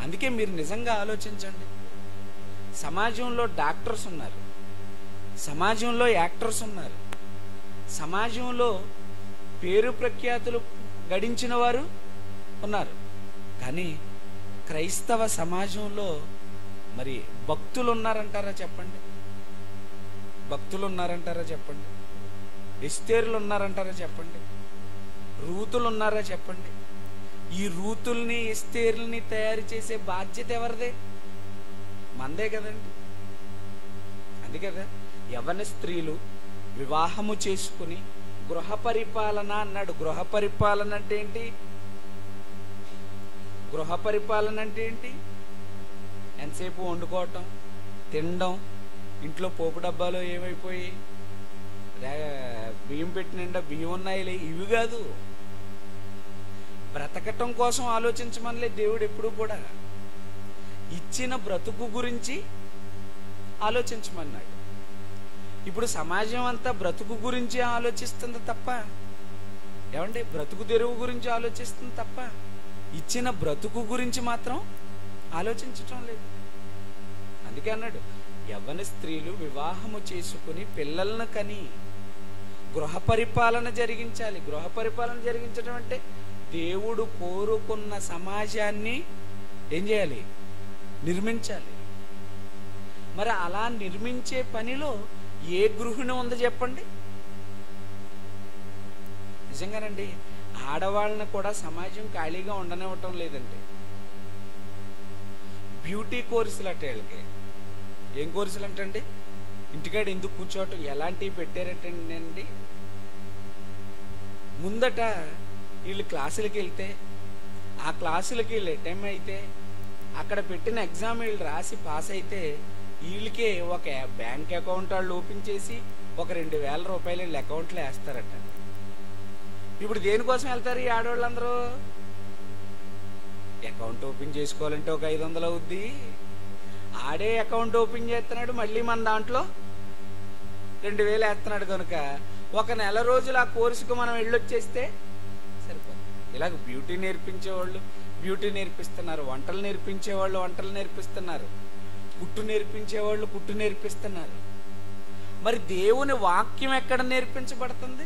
అందుకే మీరు నిజంగా ఆలోచించండి. సమాజంలో డాక్టర్స్ ఉన్నారు, సమాజంలో యాక్టర్స్ ఉన్నారు, సమాజంలో పేరు ప్రఖ్యాతులు గడించిన వారు ఉన్నారు. కానీ క్రైస్తవ సమాజంలో మరి భక్తులు ఉన్నారంటారా చెప్పండి? భక్తులు ఉన్నారంటారా చెప్పండి? ఎస్తేరులు ఉన్నారంటారా చెప్పండి? రూతులు ఉన్నారా చెప్పండి? ఈ రూతుల్ని ఎస్తేరుల్ని తయారు చేసే బాధ్యత ఎవరిదే? మందే కదండి. అందుకదా యవ్వన స్త్రీలు వివాహము చేసుకుని గృహ పరిపాలన అన్నాడు. గృహ పరిపాలన అంటే ఏంటి? గృహ పరిపాలన అంటే ఏంటి? ఎంతసేపు వండుకోవటం, తినడం, ఇంట్లో పోపు డబ్బాలో ఏమైపోయి బియ్యం పెట్టినండా బియ్యం ఉన్నాయిలే, ఇవి కాదు. బ్రతకటం కోసం ఆలోచించమనిలే దేవుడు ఎప్పుడు కూడా. ఇచ్చిన బ్రతుకు గురించి ఆలోచించమన్నాడు. ఇప్పుడు సమాజం అంతా బ్రతుకు గురించి ఆలోచిస్తుంది తప్ప, ఏమండి, బ్రతుకు తెరువు గురించి ఆలోచిస్తుంది తప్ప ఇచ్చిన బ్రతుకు గురించి మాత్రం ఆలోచించటం లేదు. అందుకే అన్నాడు, యవ్వన స్త్రీలు వివాహము చేసుకుని పిల్లలను కని గృహ పరిపాలన జరిగించాలి. గృహ పరిపాలన జరిగించడం అంటే దేవుడు కోరుకున్న సమాజాన్ని ఏం చేయాలి? నిర్మించాలి. మరి అలా నిర్మించే పనిలో ఏ గృహిణి ఉందో చెప్పండి? నిజంగానండి, ఆడవాళ్ళని కూడా సమాజం ఖాళీగా ఉండనివ్వటం లేదండి. బ్యూటీ కోర్సులు అట్ట వీళ్ళకి. ఏం కోర్సులు అంటండి? ఇంటికాడ ఎందుకు కూర్చోవటం, ఎలాంటివి పెట్టారటండి. ముందట వీళ్ళు క్లాసులకి వెళ్తే, ఆ క్లాసులకి వీళ్ళు అటెండ్ అయితే, అక్కడ పెట్టిన ఎగ్జామ్ వీళ్ళు రాసి పాస్ అయితే వీళ్ళకే ఒక బ్యాంక్ అకౌంట్ వాళ్ళు ఓపెన్ చేసి ఒక 2,000 రూపాయలు వీళ్ళ అకౌంట్లో వేస్తారట. ఇప్పుడు దేనికోసం వెళ్తారు ఈ ఆడవాళ్ళందరూ? అకౌంట్ ఓపెన్ చేసుకోవాలంటే ఒక 500 అవుద్ది. ఆడే అకౌంట్ ఓపెన్ చేస్తున్నాడు, మళ్ళీ మన దాంట్లో 2,000 వేస్తున్నాడు. కనుక ఒక నెల రోజులు ఆ కోర్సుకు మనం వెళ్ళొచ్చేస్తే సరిపోతుంది. ఇలాగ బ్యూటీ నేర్పించేవాళ్ళు బ్యూటీ నేర్పిస్తున్నారు, వంటలు నేర్పించేవాళ్ళు వంటలు నేర్పిస్తున్నారు, కుట్టు నేర్పించేవాళ్ళు కుట్టు నేర్పిస్తున్నారు. మరి దేవుని వాక్యం ఎక్కడ నేర్పించబడుతుంది?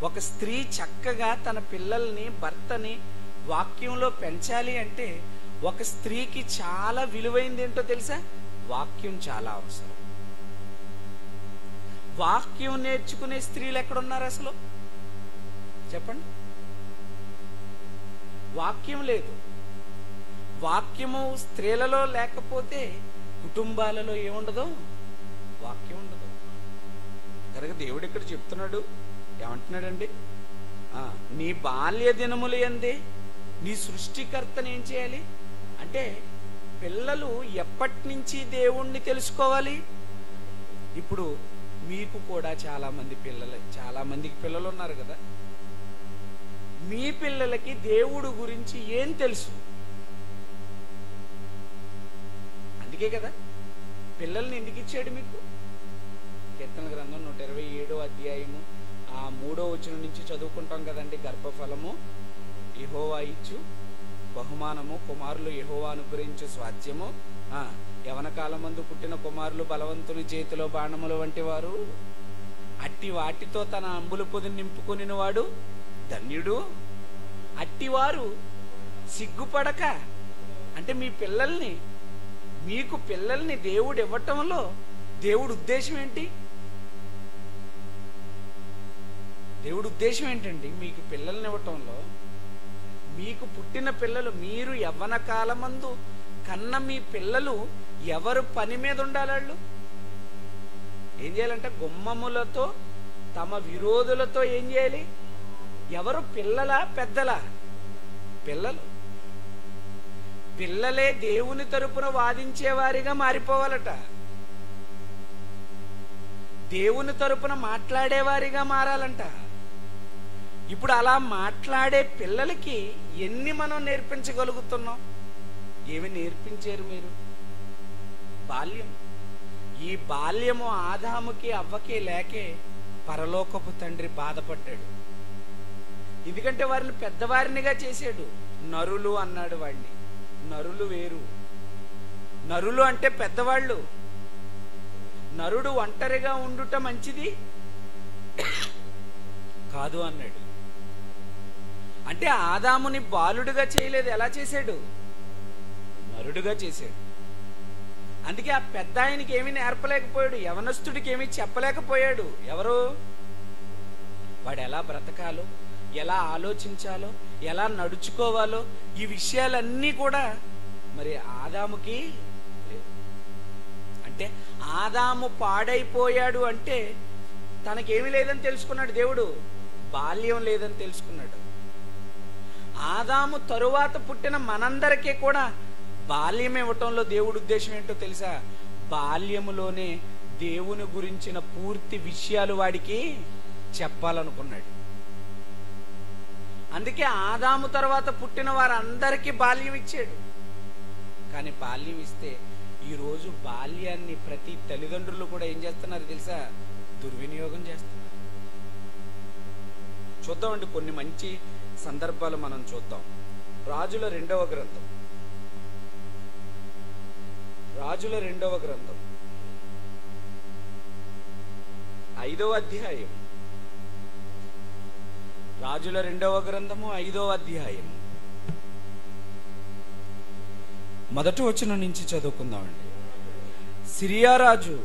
ఒక స్త్రీ చక్కగా తన పిల్లల్ని, భర్తని వాక్యంలో పెంచాలి అంటే ఒక స్త్రీకి చాలా విలువైంది ఏంటో తెలుసా? వాక్యం చాలా అవసరం. వాక్యం నేర్చుకునే స్త్రీలు ఎక్కడున్నారు అసలు చెప్పండి? వాక్యం లేదు. వాక్యము స్త్రీలలో లేకపోతే కుటుంబాలలో ఏముండదు? వాక్యం ఉండదు. కనుక దేవుడు ఇక్కడ చెప్తున్నాడు, ఏమంటున్నాడండి? నీ బాల్య దినములు యందే నీ సృష్టికర్తను ఏం చేయాలి అంటే, పిల్లలు ఎప్పటి నుంచి దేవుణ్ణి తెలుసుకోవాలి? ఇప్పుడు మీకు కూడా చాలా మందికి పిల్లలు ఉన్నారు కదా. మీ పిల్లలకి దేవుడు గురించి ఏం తెలుసు? అందుకే కదా పిల్లల్ని ఎందుకు ఇచ్చాడు మీకు? కీర్తన గ్రంథం 127వ అధ్యాయము 3వ వచనం నుంచి చదువుకుంటాం కదండి. గర్భఫలము యెహోవా ఇచ్చు బహుమానము, కుమారులు యెహోవా అనుగ్రహించు స్వాస్థ్యము, యవన కాలమందు పుట్టిన కుమారులు బలవంతుని చేతిలో బాణముల వంటి వారు, అట్టి వాటితో తన అంబుల పొదిని నింపుకొనిన వాడు ధన్యుడు. అట్టివారు సిగ్గుపడక, అంటే మీకు పిల్లల్ని దేవుడు ఇవ్వటంలో దేవుడు ఉద్దేశం ఏంటి? దేవుడు ఉద్దేశం ఏంటండి? మీకు పిల్లల్ని ఇవ్వటంలో, మీకు పుట్టిన పిల్లలు, మీరు యవ్వన కాలమందు కన్న మీ పిల్లలు ఎవరు పని మీద ఉండాలి? వాళ్ళు ఏం చేయాలంటే గుమ్మములతో తమ విరోధులతో ఏం చేయాలి? ఎవరు? పిల్లలా పెద్దలా? పిల్లలు. పిల్లలే దేవుని తరపున వాదించేవారిగా మారిపోవాలట. దేవుని తరపున మాట్లాడేవారిగా మారాలంట. ఇప్పుడు అలా మాట్లాడే పిల్లలకి ఎన్ని మనం నేర్పించగలుగుతున్నాం? ఏమి నేర్పించారు మీరు? బాల్యం. ఈ బాల్యము ఆదాముకి అవ్వకి లేకే పరలోకపు తండ్రి బాధపడ్డాడు. ఎందుకంటే వారిని పెద్దవారినిగా చేశాడు. నరులు అన్నాడు వాడిని. నరులు వేరు. నరులు అంటే పెద్దవాళ్ళు. నరుడు ఒంటరిగా ఉండుట మంచిది కాదు అన్నాడు. అంటే ఆదాముని బాలుడుగా చేయలేదు, ఎలా చేశాడు? నరుడుగా చేశాడు. అందుకే ఆ పెద్ద ఆయనకి ఏమీ నేర్పలేకపోయాడు, యవనస్తుడికి ఏమీ చెప్పలేకపోయాడు. ఎవరు? వాడు ఎలా బ్రతకాలో, ఎలా ఆలోచించాలో, ఎలా నడుచుకోవాలో, ఈ విషయాలన్నీ కూడా మరి ఆదాముకి లేవు. అంటే ఆదాము పాడైపోయాడు అంటే తనకేమీ లేదని తెలుసుకున్నాడు దేవుడు, బాల్యం లేదని తెలుసుకున్నాడు. ఆదాము తరువాత పుట్టిన మనందరికీ కూడా బాల్యం ఇవ్వటంలో దేవుడి ఉద్దేశం ఏంటో తెలుసా? బాల్యములోనే దేవుని గురించిన పూర్తి విషయాలు వాడికి చెప్పాలనుకున్నాడు. అందుకే ఆదాము తర్వాత పుట్టిన వారందరికీ బాల్యం ఇచ్చాడు. కానీ బాల్యం ఇస్తే ఈరోజు బాల్యాన్ని ప్రతి తల్లిదండ్రులు కూడా ఏం చేస్తున్నారు తెలుసా? దుర్వినియోగం చేస్తున్నారు. చూద్దామండి, కొన్ని మంచి సందర్భాలు మనం చూద్దాం. రాజుల రెండవ గ్రంథం, రాజుల రెండవ గ్రంథం 5వ అధ్యాయం. రాజుల రెండవ గ్రంథము 5వ అధ్యాయం మొదటి వచనం నుంచి చదువుకుందామండి. సిరియా రాజు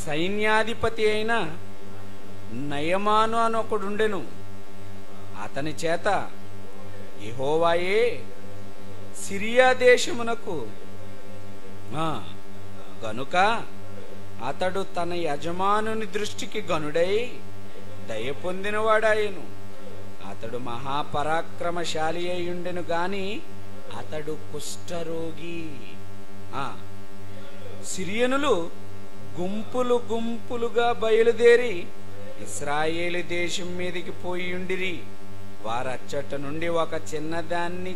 సైన్యాధిపతి అయిన నయమాను అని ఒకడుండెను. అతని చేత యెహోవాయే సిరియా దేశమునకు గనుక అతడు తన యజమానుని దృష్టికి గనుడై దయ పొందినవాడాయను. అతడు మహాపరాక్రమశాలి అయ్యుండెను గాని అతడు కుష్ఠరోగి. సిరియనులు గుంపులు గుంపులుగా బయలుదేరి ఇశ్రాయేలు దేశం మీదికి పోయి ఉండిరి. వారచ్చట నుండి ఒక చిన్నదాన్ని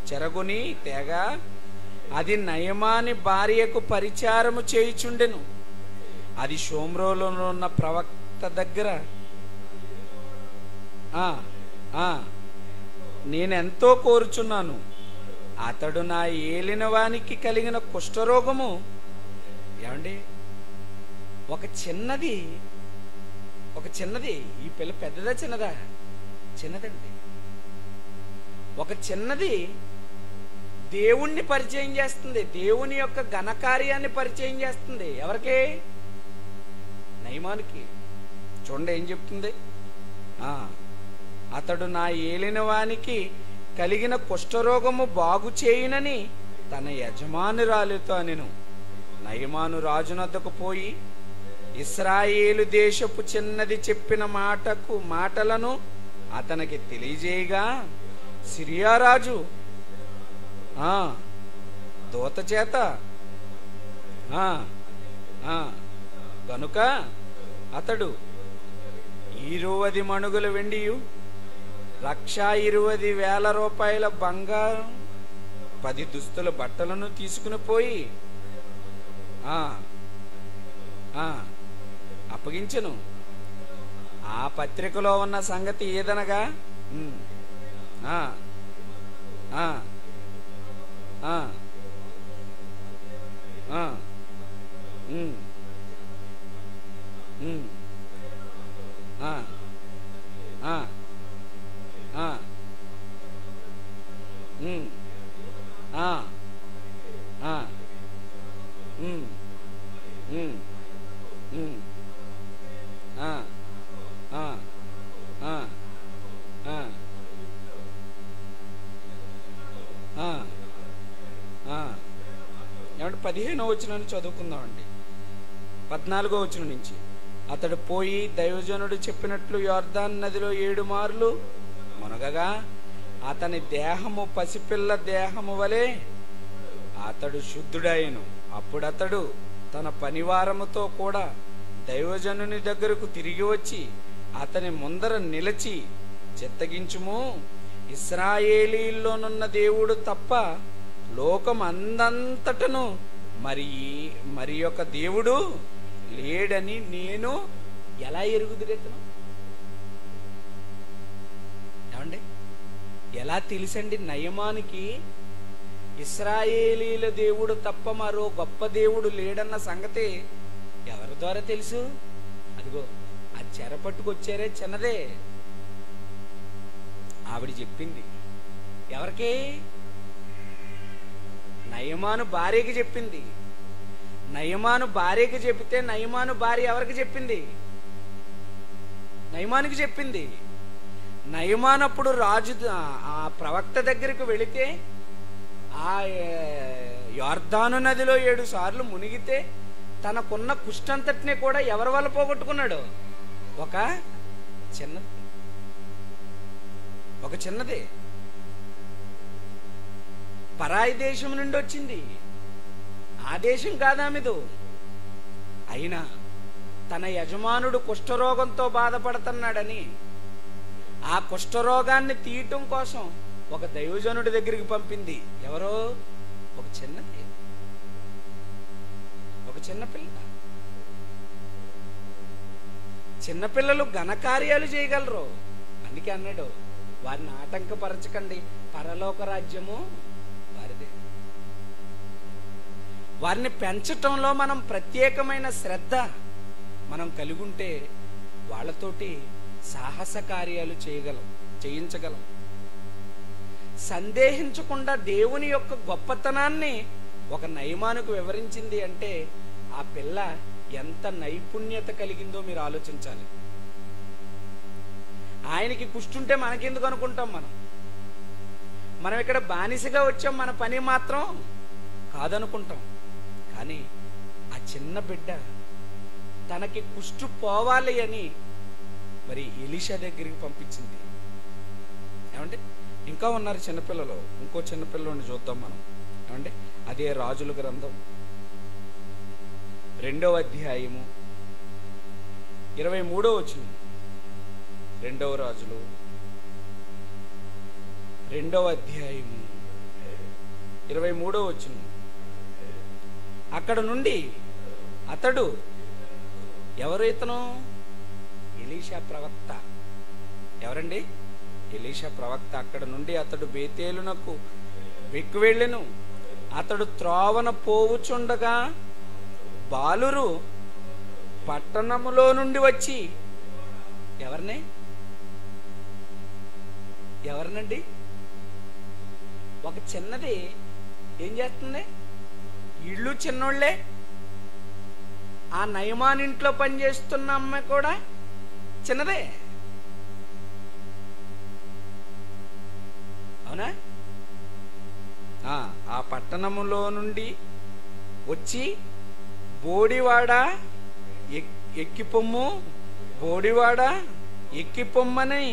చెరగొని తేగా అది నయమాని భార్యకు పరిచారము చేయుచుండెను. అది షోమ్రోలో ఉన్న ప్రవక్త దగ్గర నేనెంతో కోరుచున్నాను. అతడు నా ఏలిన వానికి కలిగిన కుష్ఠరోగము. ఏమండి, ఒక చిన్నది ఈ పిల్ల పెద్దదా చిన్నదా? చిన్నదండి. ఒక చిన్నది దేవుణ్ణి పరిచయం చేస్తుంది, దేవుని యొక్క ఘనకార్యాన్ని పరిచయం చేస్తుంది. ఎవరికి? నయమానుకి. చూడండి ఏం చెప్తుంది. అతడు నా ఏలిన వానికి కలిగిన కుష్ఠరోగము బాగు చేయునని తన యజమానురాలితో అనెను. నయమాను రాజునద్దకు పోయి ఇశ్రాయేలు దేశపు చిన్నది చెప్పిన మాటలను అతనికి తెలియజేయగా సిరియా రాజు దూత చేత గనుక అతడు 20 మణుగుల వెండియు 1,20,000 రూపాయల బంగారం 10 దుస్తుల బట్టలను తీసుకుని పోయి అప్పగించెను. ఆ పత్రికలో ఉన్న సంగతి ఏదనగా ఏమంటే 15వ వచనాన్ని చదువుకుందామండి. 14వ వచనం నుంచి. అతడు పోయి దైవజనుడు చెప్పినట్లు యొర్దాను నదిలో 7 మార్లు మునగగా అతని దేహము పసిపిల్ల దేహము వలె అతడు శుద్ధుడైను. అప్పుడు అతడు తన పనివారముతో కూడా దైవజనుని దగ్గరకు తిరిగి వచ్చి అతని ముందర నిలిచి, చిత్తగించుము, ఇశ్రాయేలీల్లోనున్న దేవుడు తప్ప లోకం అందంతటను మరి యొక్క దేవుడు లేడని నేను ఎలా ఎరుగుదురెత్తను? ఎలా తెలుసండి? నయమానికి ఇశ్రాయేలీల దేవుడు తప్ప మరో గొప్ప దేవుడు లేడన్న సంగతి ఎవరి ద్వారా తెలుసు? అదిగో ఆ చెర పట్టుకొచ్చారే చిన్నదే, ఆవిడ చెప్పింది. ఎవరికి? నయమాను భార్యకి చెప్పింది. నయమాను భార్యకి చెప్తే నయమాను భార్య ఎవరికి చెప్పింది? నయమానికి చెప్పింది. నయమాను అప్పుడు రాజు ఆ ప్రవక్త దగ్గరికి వెళితే ఆ యొర్దాను నదిలో 7 సార్లు మునిగితే తనకున్న కుష్టంతటిని కూడా ఎవరి వల్ల పోగొట్టుకున్నాడు? ఒక చిన్నది పరాయి దేశం నుండి వచ్చింది. ఆ దేశం కాదామెదు. అయినా తన యజమానుడు కుష్ఠరోగంతో బాధపడుతున్నాడని ఆ కుష్ఠరోగాన్ని తీయటం కోసం ఒక దైవజనుడి దగ్గరికి పంపింది. ఎవరో? ఒక చిన్నపిల్ల. చిన్నపిల్లలు ఘనకార్యాలు చేయగలరు. అందుకే అన్నాడు, వారిని ఆటంకపరచకండి, పరలోక రాజ్యము వారిదే. వారిని పెంచటంలో మనం ప్రత్యేకమైన శ్రద్ధ మనం కలిగి ఉంటే వాళ్ళతోటి సాహస కార్యాలు చేయించగలం. సందేహించకుండా దేవుని యొక్క గొప్పతనాన్ని ఒక నయమానుకు వివరించింది అంటే ఆ పిల్ల ఎంత నైపుణ్యత కలిగిందో మీరు ఆలోచించాలి. ఆయనకి కుష్టుంటే మనకెందుకు అనుకుంటాం? మనం ఇక్కడ బానిసగా వచ్చాం, మన పని మాత్రం కాదనుకుంటాం. కానీ ఆ చిన్న బిడ్డ తనకి కుష్టు పోవాలి అని మరి ఎలీషా దగ్గరికి పంపించింది. ఏమంటే ఇంకా ఉన్నారు చిన్నపిల్లలు. ఇంకో చిన్నపిల్లని చూద్దాం మనం. ఏమంటే అదే రాజుల గ్రంథం 2వ అధ్యాయము 23వ వచనం. 2వ రాజులు 2వ అధ్యాయము 23వ వచనం. అక్కడ నుండి అతడు, ఎవరు ఇతను? ఎలీషా ప్రవక్త. ఎవరండి? ఎలీషా ప్రవక్త. అక్కడ నుండి అతడు బేతేలునకు వెక్కి వెళ్ళెను. అతడు త్రోవన పోవుచుండగా బాలురు పట్టణములో నుండి వచ్చి ఎవరినండి? ఒక చిన్నది ఏం చేస్తుంది? ఇళ్ళు చిన్నోళ్లే. ఆ నయమాన్ ఇంట్లో పనిచేస్తున్న అమ్మాయి కూడా చిన్నదే. అవునా? ఆ పట్టణములో నుండి వచ్చి బోడివాడ ఎక్కిపొమ్ము, బోడివాడ ఎక్కిపొమ్మని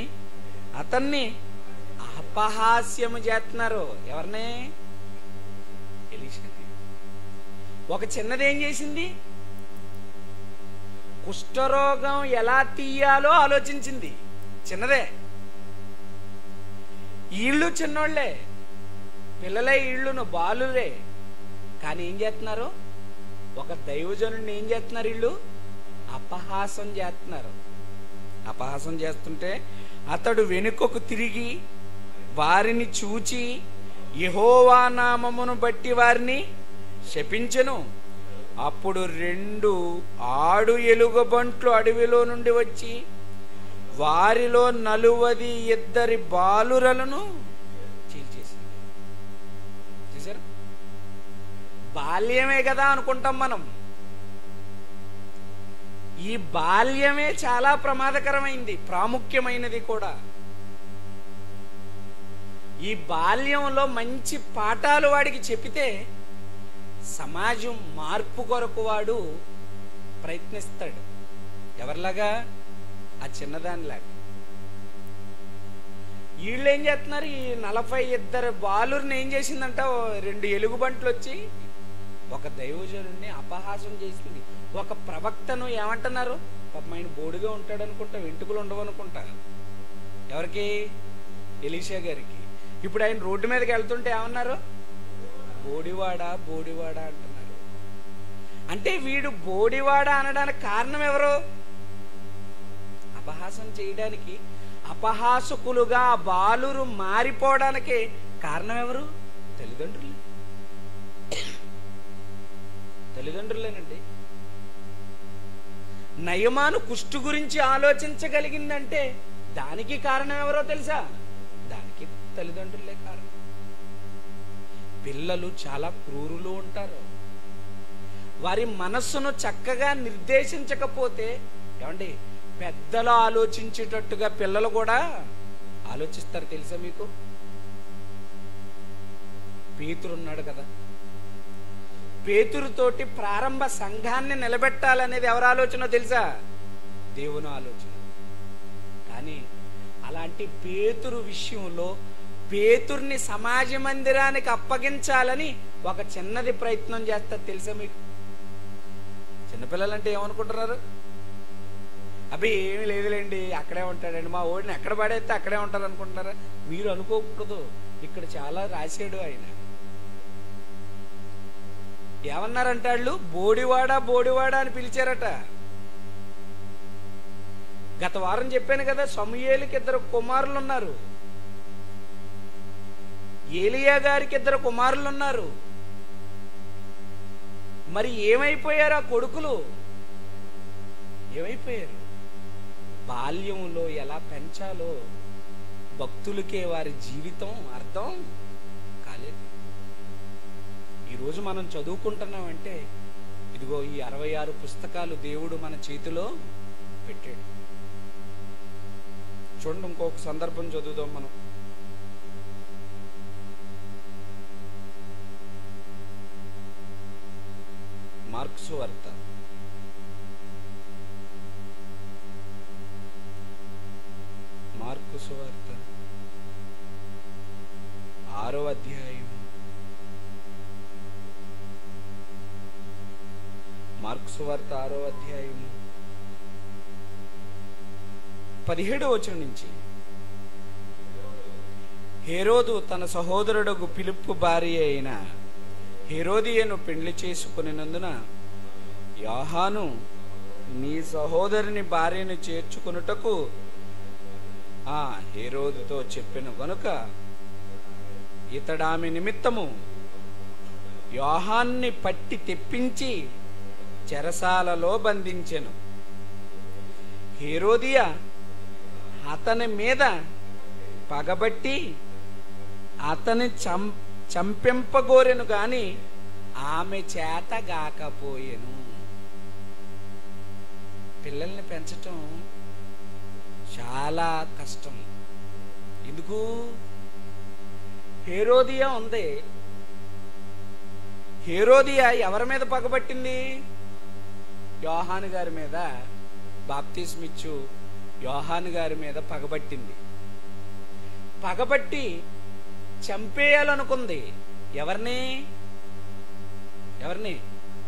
అతన్ని అపహాస్యము చేస్తున్నారు. ఎవరిని? ఎలీషాని. ఒక చిన్నది ఏం చేసింది? కుష్ఠరోగం ఎలా తీయాలో ఆలోచించింది. చిన్నదే. ఈళ్ళు చిన్నోళ్లే, పిల్లలే, ఈళ్ళును బాలులే. కానీ ఏం చేస్తున్నారు? ఒక దైవజనుడిని ఏం చేస్తున్నారు? వీళ్ళు అపహాసం చేస్తున్నారు. అపహాసం చేస్తుంటే అతడు వెనుకకు తిరిగి వారిని చూచి యెహోవా నామమును బట్టి వారిని శపించెను. అప్పుడు 2 ఆడు ఎలుగుబంట్లు అడవిలో నుండి వచ్చి వారిలో 42 బాలురలను చీల్చేసింది. చూసారు? బాల్యమే కదా అనుకుంటాం మనం. ఈ బాల్యమే చాలా ప్రమాదకరమైంది, ప్రాముఖ్యమైనది కూడా. ఈ బాల్యంలో మంచి పాఠాలు వాడికి చెప్పితే సమాజం మార్పు కొరకు వాడు ప్రయత్నిస్తాడు. ఎవరిలాగా? ఆ చిన్నదానిలాగా. వీళ్ళు ఏం చేస్తున్నారు? ఈ 42 బాలుర్ని ఏం చేసిందంట? 2 ఎలుగుబంట్లు వచ్చి ఒక దైవజనుడిని అపహాసం చేసింది. ఒక ప్రవక్తను ఏమంటున్నారు? పాపం ఆయన బోడిగా ఉంటాడు అనుకుంటా, వెంట్రుకలు ఉండవు అనుకుంటా. ఎవరికి? ఎలీషా గారికి. ఇప్పుడు ఆయన రోడ్డు మీదకి వెళ్తుంటే ఏమన్నారు? బోడివాడ, బోడివాడ అంటున్నారు. అంటే వీడు బోడివాడ అనడానికి కారణం ఎవరు? అపహాసం చేయడానికి అపహాసకులుగా బాలురు మారిపోవడానికి కారణం ఎవరు? తల్లిదండ్రులేనండి. నయమాను కుష్టు గురించి ఆలోచించగలిగిందంటే దానికి కారణం ఎవరో తెలుసా? దానికి తల్లిదండ్రులే కారణం. పిల్లలు చాలా క్రూరులు ఉంటారు. వారి మనస్సును చక్కగా నిర్దేశించకపోతే, ఏమండి, పెద్దలు ఆలోచించేటట్టుగా పిల్లలు కూడా ఆలోచిస్తారు. తెలుసా మీకు? పేతురు ఉన్నాడు కదా, పేతురుతోటి ప్రారంభ సంఘాన్ని నిలబెట్టాలనేది ఎవరి ఆలోచన తెలుసా? దేవుని ఆలోచన. కానీ అలాంటి పేతురు విషయంలో పేతుర్ని సమాజ మందిరానికి అప్పగించాలని ఒక చిన్నది ప్రయత్నం చేస్తారు. తెలుసా మీకు? చిన్నపిల్లలంటే ఏమనుకుంటున్నారు? అబ్బాయి ఏమి లేదులేండి, అక్కడే ఉంటాడండి, మా ఓడిని ఎక్కడ పడేస్తే అక్కడే ఉంటారు అనుకుంటున్నారా? మీరు అనుకోకూడదు. ఇక్కడ చాలా రాశాడు ఆయన. ఏమన్నారంట వాళ్ళు? బోడివాడా బోడివాడా అని పిలిచారట. గత వారం చెప్పాను కదా, సమూయేలుకి 2 కుమారులు ఉన్నారు, ఏలియా గారికి 2 కుమారులు ఉన్నారు. మరి ఏమైపోయారు ఆ కొడుకులు? ఏమైపోయారు? బాల్యంలో ఎలా పెంచాలో భక్తులకే వారి జీవితం అర్థం కాలేదు. ఈరోజు మనం చదువుకుంటున్నామంటే ఇదిగో ఈ 66 పుస్తకాలు దేవుడు మన చేతిలో పెట్టాడు. చూడండి, ఇంకొక సందర్భం చదువుదాం మనం. మార్కు సువార్త 6వ అధ్యాయం. మార్కు సువార్త 6వ అధ్యాయం 17వ వచనం నుంచి. హేరోదు తన సహోదరుడు ఫిలిప్పు భార్య అయిన హేరోదియను పెండ్లి చేసుకునినందున యోహాను నీ సహోదరుని భార్యను చేర్చుకొనుటకు హేరోదుతో చెప్పిన గనుక ఇతడామె నిమిత్తము యోహాన్ని పట్టి తెప్పించి చెరసాలలో బంధించెను. హేరోదియ అతని మీద పగబట్టి అతని చంపింపగోరెను గాని ఆమె చేత గాకపోయెను. పిల్లల్ని పెంచటం చాలా కష్టం. ఎందుకు? హేరోదియా ఉంది. హేరోదియా ఎవరి మీద పగబట్టింది? యోహాను గారి మీద, బాప్తిస్మిచ్చు యోహాను గారి మీద పగబట్టింది. పగబట్టి చంపేయాలనుకుంది. ఎవరిని?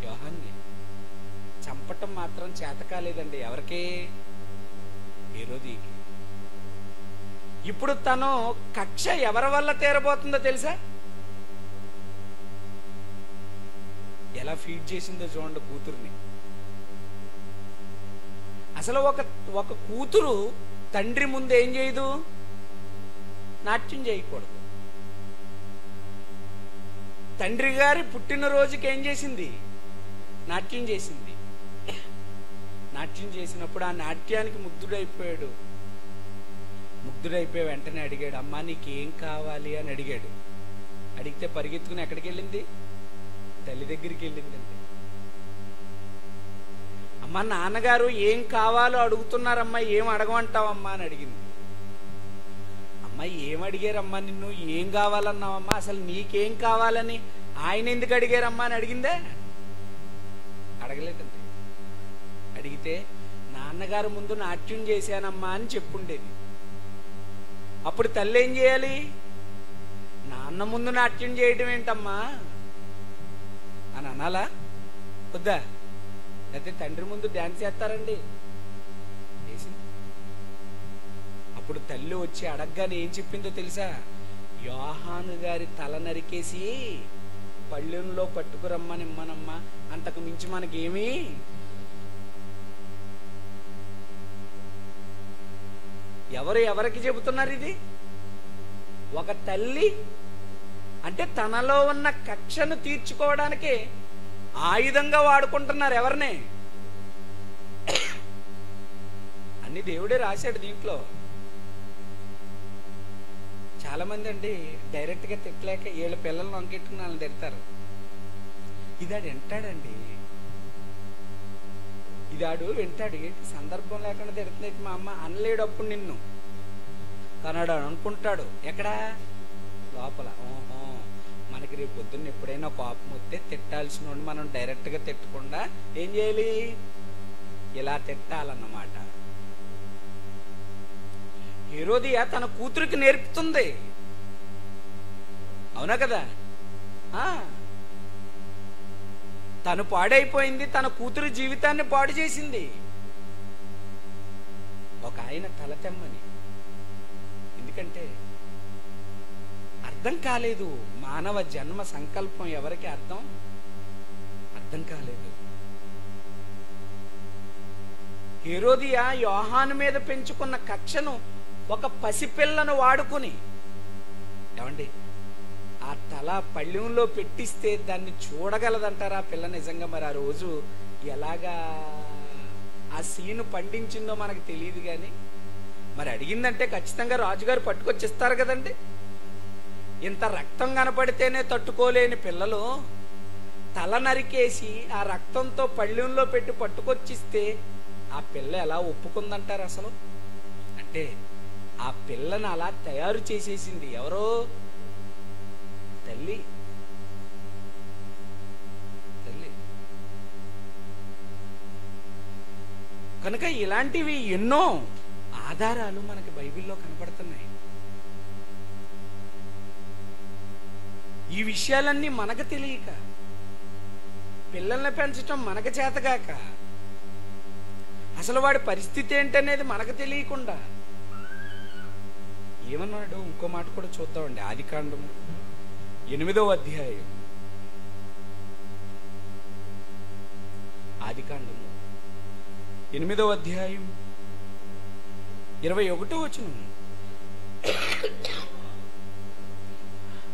యోహాన్ని. చంపటం మాత్రం చేత కాలేదండి. ఎవరికి? హేరోదికి. ఇప్పుడు తను కక్ష ఎవరి వల్ల తీరబోతుందో తెలుసా? ఎలా ఫీడ్ చేసిందో చూడండి కూతుర్ని. అసలు ఒక కూతురు తండ్రి ముందు ఏం చేయదు? నాట్యం చేయకూడదు. తండ్రి గారి పుట్టినరోజుకి ఏం చేసింది? నాట్యం చేసింది. నాట్యం చేసినప్పుడు ఆ నాట్యానికి ముగ్ధుడైపోయాడు. ముగ్ధుడైపోయి వెంటనే అడిగాడు, అమ్మా నీకేం కావాలి అని అడిగాడు. అడిగితే పరిగెత్తుకుని ఎక్కడికి వెళ్ళింది? తల్లి దగ్గరికి వెళ్ళిందండి. అమ్మ, నాన్నగారు ఏం కావాలో అడుగుతున్నారమ్మా, ఏం అడగమంటావమ్మా అని అడిగింది. అమ్మ, ఏం అడిగారమ్మా నిన్ను? ఏం కావాలన్నావమ్మా? అసలు నీకేం కావాలని ఆయన ఎందుకు అడిగారమ్మా అని అడిగిందే? అడగలేదండి. అడిగితే నాన్నగారు ముందు నాట్యం చేశానమ్మా అని చెప్పుండేది. అప్పుడు తల్లి ఏం చేయాలి? నాన్న ముందు నాట్యం చేయడం ఏంటమ్మా అని అనాలా? వద్దా? అయితే తండ్రి ముందు డాన్స్ చేస్తారండి. అప్పుడు తల్లి వచ్చి అడగగానే ఏం చెప్పిందో తెలుసా? యోహాను గారి తల నరికేసి పళ్ళెంలో పట్టుకురమ్మని ఇమ్మనమ్మా, అంతకు మించి మనకేమీ. ఎవరికి చెబుతున్నారు ఇది? ఒక తల్లి అంటే తనలో ఉన్న కక్షను తీర్చుకోవడానికి ఆయుధంగా వాడుకుంటున్నారు ఎవరిని? అన్ని దేవుడే రాశాడు దీంట్లో. చాలా మంది అండి డైరెక్ట్ గా తిట్టలేక వీళ్ళ పిల్లలను వంకెట్టుకుని వాళ్ళని తిడతారు. ఇదాడు వింటాడండి, ఇదాడు వింటాడు. ఏంటి సందర్భం లేకుండా తిడుతుంది మా అమ్మ అనలేడు అప్పుడు నిన్ను, కన్నాడు అనుకుంటాడు ఎక్కడా లోపల. ఓహో, మనకి రేపు పొద్దున్న ఎప్పుడైనా కోపం వస్తే తిట్టాల్సిన మనం డైరెక్ట్ గా తిట్టకుండా ఏం చేయాలి? ఇలా తిట్టాలన్నమాట. హేరోదియా తన కూతురికి నేర్పుతుంది, అవునా కదా? తను పాడైపోయింది, తన కూతురు జీవితాన్ని పాడు చేసింది. ఒక ఆయన తల తెమ్మని, ఎందుకంటే అర్థం కాలేదు. మానవ జన్మ సంకల్పం ఎవరికి అర్థం కాలేదు. హేరోదియా యోహాను మీద పెంచుకున్న కక్షను ఒక పసిపిల్లను వాడుకుని, ఏమండి ఆ తల పళ్ళెంలో పెట్టిస్తే దాన్ని చూడగలదంటారా పిల్ల నిజంగా? మరి ఆ రోజు ఎలాగా ఆ సీను పండించిందో మనకు తెలియదు కానీ మరి అడిగిందంటే ఖచ్చితంగా రాజుగారు పట్టుకొచ్చిస్తారు కదండి. ఇంత రక్తం కనపడితేనే తట్టుకోలేని పిల్లలు తల నరికేసి ఆ రక్తంతో పళ్ళెంలో పెట్టి పట్టుకొచ్చిస్తే ఆ పిల్ల ఎలా ఒప్పుకుందంటారు అసలు? అంటే ఆ పిల్లని అలా తయారు చేసేసింది ఎవరో? తల్లి. కనుక ఇలాంటివి ఎన్నో ఆధారాలు మనకి బైబిల్లో కనపడుతున్నాయి. ఈ విషయాలన్నీ మనకు తెలియక, పిల్లల్ని పెంచటం మనకు చేతగాక, అసలు వాడి పరిస్థితి ఏంటనేది మనకు తెలియకుండా ఏమన్నాడు? ఇంకో మాట కూడా చూద్దామండి. ఆదికాండము 8వ అధ్యాయం, ఆదికాండము 8వ అధ్యాయం 21వ వచనం.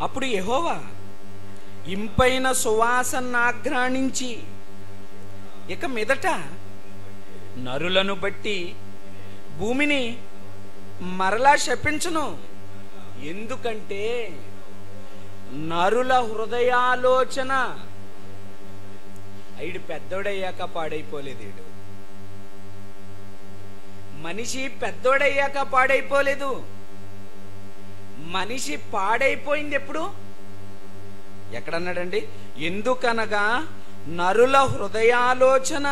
అప్పుడు యెహోవా ఇంపైన సువాసన ఆఘ్రాణించి ఇక మీదట నరులను బట్టి భూమిని మరలా శపించును. ఎందుకంటే నరుల హృదయాలోచన, ఐడు పెద్దోడయ్యాక పాడైపోలేదు. ఈడు మనిషి పెద్దోడయ్యాక పాడైపోలేదు. మనిషి పాడైపోయింది ఎప్పుడు? ఎక్కడన్నాడండి? ఎందుకనగా నరుల హృదయాలోచన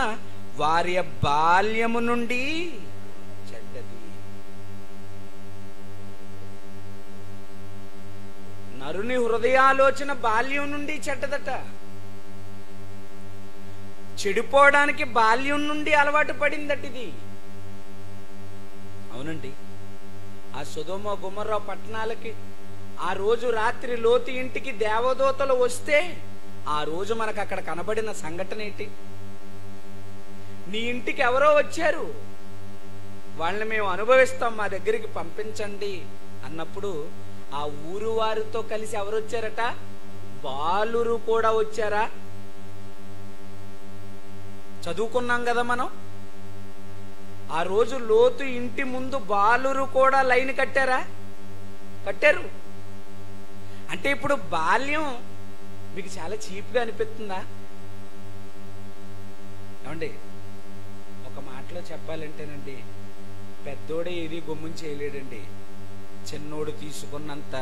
వారి బాల్యము నుండి చెడ్డది. నరుని హృదయాలోచన బాల్యం నుండి చెడ్డదట. చెడిపోవడానికి బాల్యం నుండి అలవాటు పడిందట ఇది. అవునండి, ఆ సొదొమ గొమొర్రా పట్టణాలకి ఆ రోజు రాత్రి లోతు ఇంటికి దేవదూతలు వస్తే ఆ రోజు మనకు అక్కడ కనబడిన సంఘటన ఏంటి? నీ ఇంటికి ఎవరో వచ్చారు, వాళ్ళని మేము అనుభవిస్తాం, మా దగ్గరికి పంపించండి అన్నప్పుడు ఆ ఊరు వారితో కలిసి ఎవరు వచ్చారట? బాలురు కూడా వచ్చారా? చదువుకున్నాం కదా మనం. ఆ రోజు లోతు ఇంటి ముందు బాలురు కూడా లైన్ కట్టారా? కట్టారు. అంటే ఇప్పుడు బాల్యం మీకు చాలా చీప్గా అనిపిస్తుందా? ఏమండి, ఒక మాటలో చెప్పాలంటేనండి, పెద్దోడే ఏది గుమ్మం చేయలేడండి. చిన్నోడు తీసుకున్నంత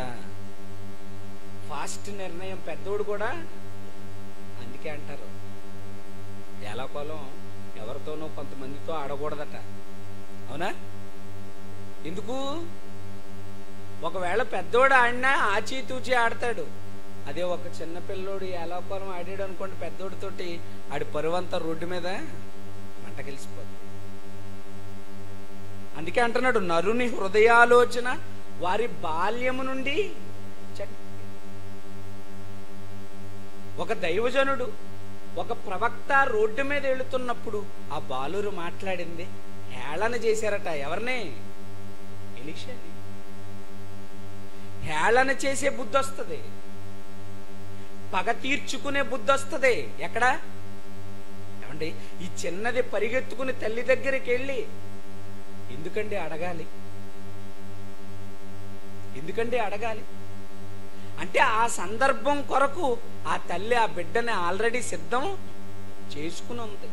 ఫాస్ట్ నిర్ణయం పెద్దోడు కూడా. అందుకే అంటారు ఏలాకోలం ఎవరితోనో కొంతమందితో ఆడకూడదట. అవునా? ఎందుకు? ఒకవేళ పెద్దోడు ఆడినా ఆచితూచి ఆడతాడు. అదే ఒక చిన్న పిల్లోడు ఏలాకోలం ఆడాడు అనుకోండి పెద్దోడితోటి, ఆడి పరువంతా రోడ్డు మీద మంట కలిసిపోతుంది. అందుకే అంటున్నాడు నరుని హృదయాలోచన వారి బాల్యము నుండి. ఒక దైవజనుడు, ఒక ప్రవక్త రోడ్డు మీద వెళుతున్నప్పుడు ఆ బాలురు మాట్లాడింది హేళన చేశారట. ఎవరిని? ఎలీషాని హేళన చేసే బుద్ధి వస్తుంది, పగ తీర్చుకునే బుద్ధి వస్తుంది. ఎక్కడ ఏమండి, ఈ చిన్నది పరిగెత్తుకుని తల్లి దగ్గరికి వెళ్ళి ఎందుకండి అడగాలి, ఎందుకండి అడగాలి అంటే ఆ సందర్భం కొరకు ఆ తల్లి ఆ బిడ్డని ఆల్రెడీ సిద్ధం చేసుకుని ఉంది.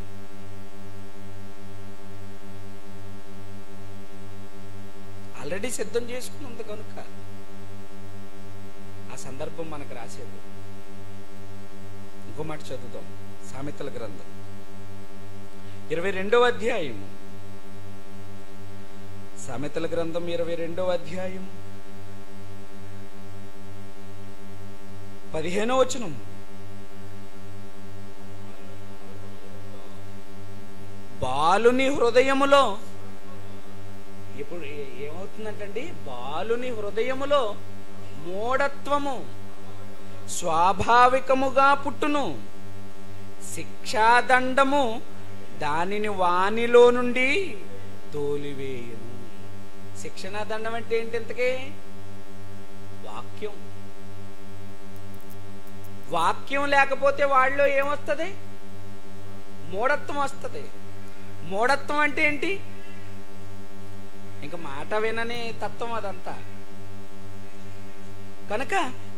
ఆల్రెడీ సిద్ధం చేసుకుని ఉంది కనుక ఆ సందర్భం మనకు రాసేది. ఇంకో మాట చదువుదాం, సామెతల గ్రంథం 22వ అధ్యాయం. సామెతల గ్రంథం 22వ అధ్యాయం 15వ వచనం. బాలుని హృదయములో, ఇప్పుడు ఏమవుతుందంటండి, బాలుని హృదయములో మూఢత్వము స్వాభావికముగా పుట్టును, శిక్షాదండము దానిని వానిలో నుండి తోలివేయును. శిక్షణాదండం అంటే ఏంటి? ఇంతకీ వాక్యం. వాక్యం లేకపోతే వాళ్ళలో ఏమొస్తుంది? మూఢత్వం వస్తుంది. మూఢత్వం అంటే ఏంటి? ఇంకా మాట వినని తత్వం అదంతా. కనుక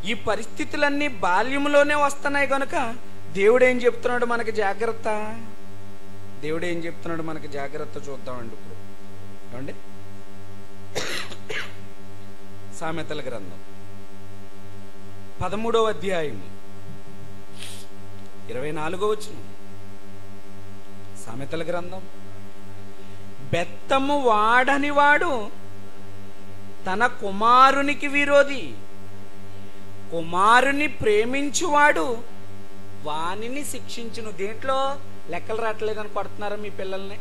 ఈ పరిస్థితులన్నీ బాల్యంలోనే వస్తున్నాయి కనుక దేవుడు ఏం చెప్తున్నాడు మనకి జాగ్రత్త, దేవుడు ఏం చెప్తున్నాడు మనకి జాగ్రత్త చూద్దామండి. ఇప్పుడు ఏమండి, సామెతల గ్రంథం 13వ అధ్యాయం 24వ వచనం. సామెతల గ్రంథం, బెత్తము వాడని వాడు తన కుమారునికి విరోధి, కుమారుని ప్రేమించువాడు వానిని శిక్షించును. దేంట్లో లెక్కలు రావట్లేదని కొడుతున్నారా మీ పిల్లల్ని?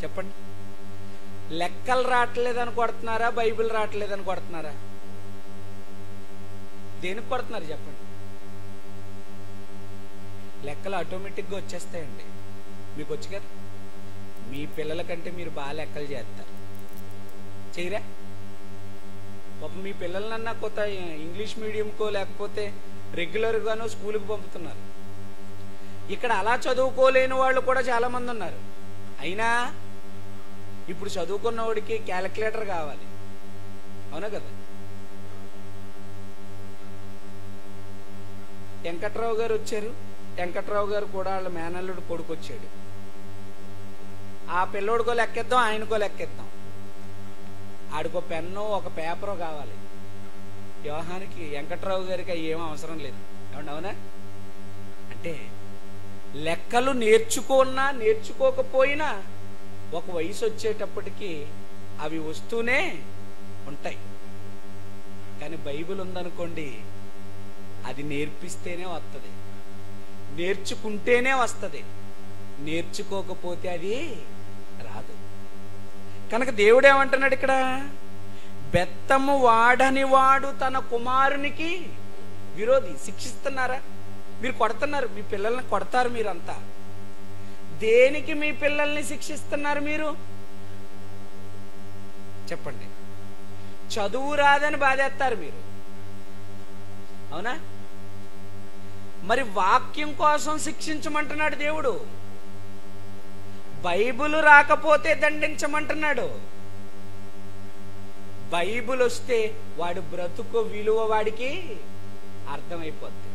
చెప్పండి. లెక్కలు రావట్లేదని కొడుతున్నారా, బైబిల్ రావట్లేదని కొడుతున్నారా? దేనికి కొడుతున్నారు చెప్పండి? లెక్కలు ఆటోమేటిక్గా వచ్చేస్తాయండి. మీకు వచ్చి కదా, మీ పిల్లల కంటే మీరు బాగా లెక్కలు చేస్తారు, చేయరా? పాపం మీ పిల్లలన్నా కొత్త ఇంగ్లీష్ మీడియంకో లేకపోతే రెగ్యులర్గానో స్కూల్కి పంపుతున్నారు. ఇక్కడ అలా చదువుకోలేని వాళ్ళు కూడా చాలా మంది ఉన్నారు. అయినా ఇప్పుడు చదువుకున్న వాడికి క్యాలిక్యులేటర్ కావాలి, అవునా కదా? వెంకట్రావు గారు వచ్చారు, వెంకట్రావు గారు కూడా వాళ్ళ మేనల్లుడు కొడుకు వచ్చాడు. ఆ పిల్లోడికో లెక్కేద్దాం, ఆయనకో లెక్కేద్దాం. ఆడికో పెన్ను ఒక పేపరు కావాలి. వ్యవహానికి వెంకట్రావు గారికి అవి ఏమీ అవసరం లేదు, ఏమన్నా అవునా? అంటే లెక్కలు నేర్చుకున్నా నేర్చుకోకపోయినా ఒక వయసు వచ్చేటప్పటికి అవి వస్తూనే ఉంటాయి. కానీ బైబిల్ ఉందనుకోండి, అది నేర్పిస్తేనే వస్తుంది, నేర్చుకుంటేనే వస్తుంది, నేర్చుకోకపోతే అది రాదు. కనుక దేవుడు ఏమంటున్నాడు ఇక్కడ? బెత్తము వాడని వాడు తన కుమారునికి విరోధి. శిక్షిస్తున్నారా? మీరు కొడుతున్నారు, మీ పిల్లల్ని కొడతారు మీరంతా. దేనికి మీ పిల్లల్ని శిక్షిస్తున్నారు మీరు? చెప్పండి. చదువు రాదని బాధేస్తారు మీరు, అవునా? మరి వాక్యం కోసం శిక్షించమంటున్నాడు దేవుడు. బైబిల్ రాకపోతే దండించమంటున్నాడు. బైబిల్ వస్తే వాడు బ్రతుకు విలువ వాడికి అర్థమైపోద్ది.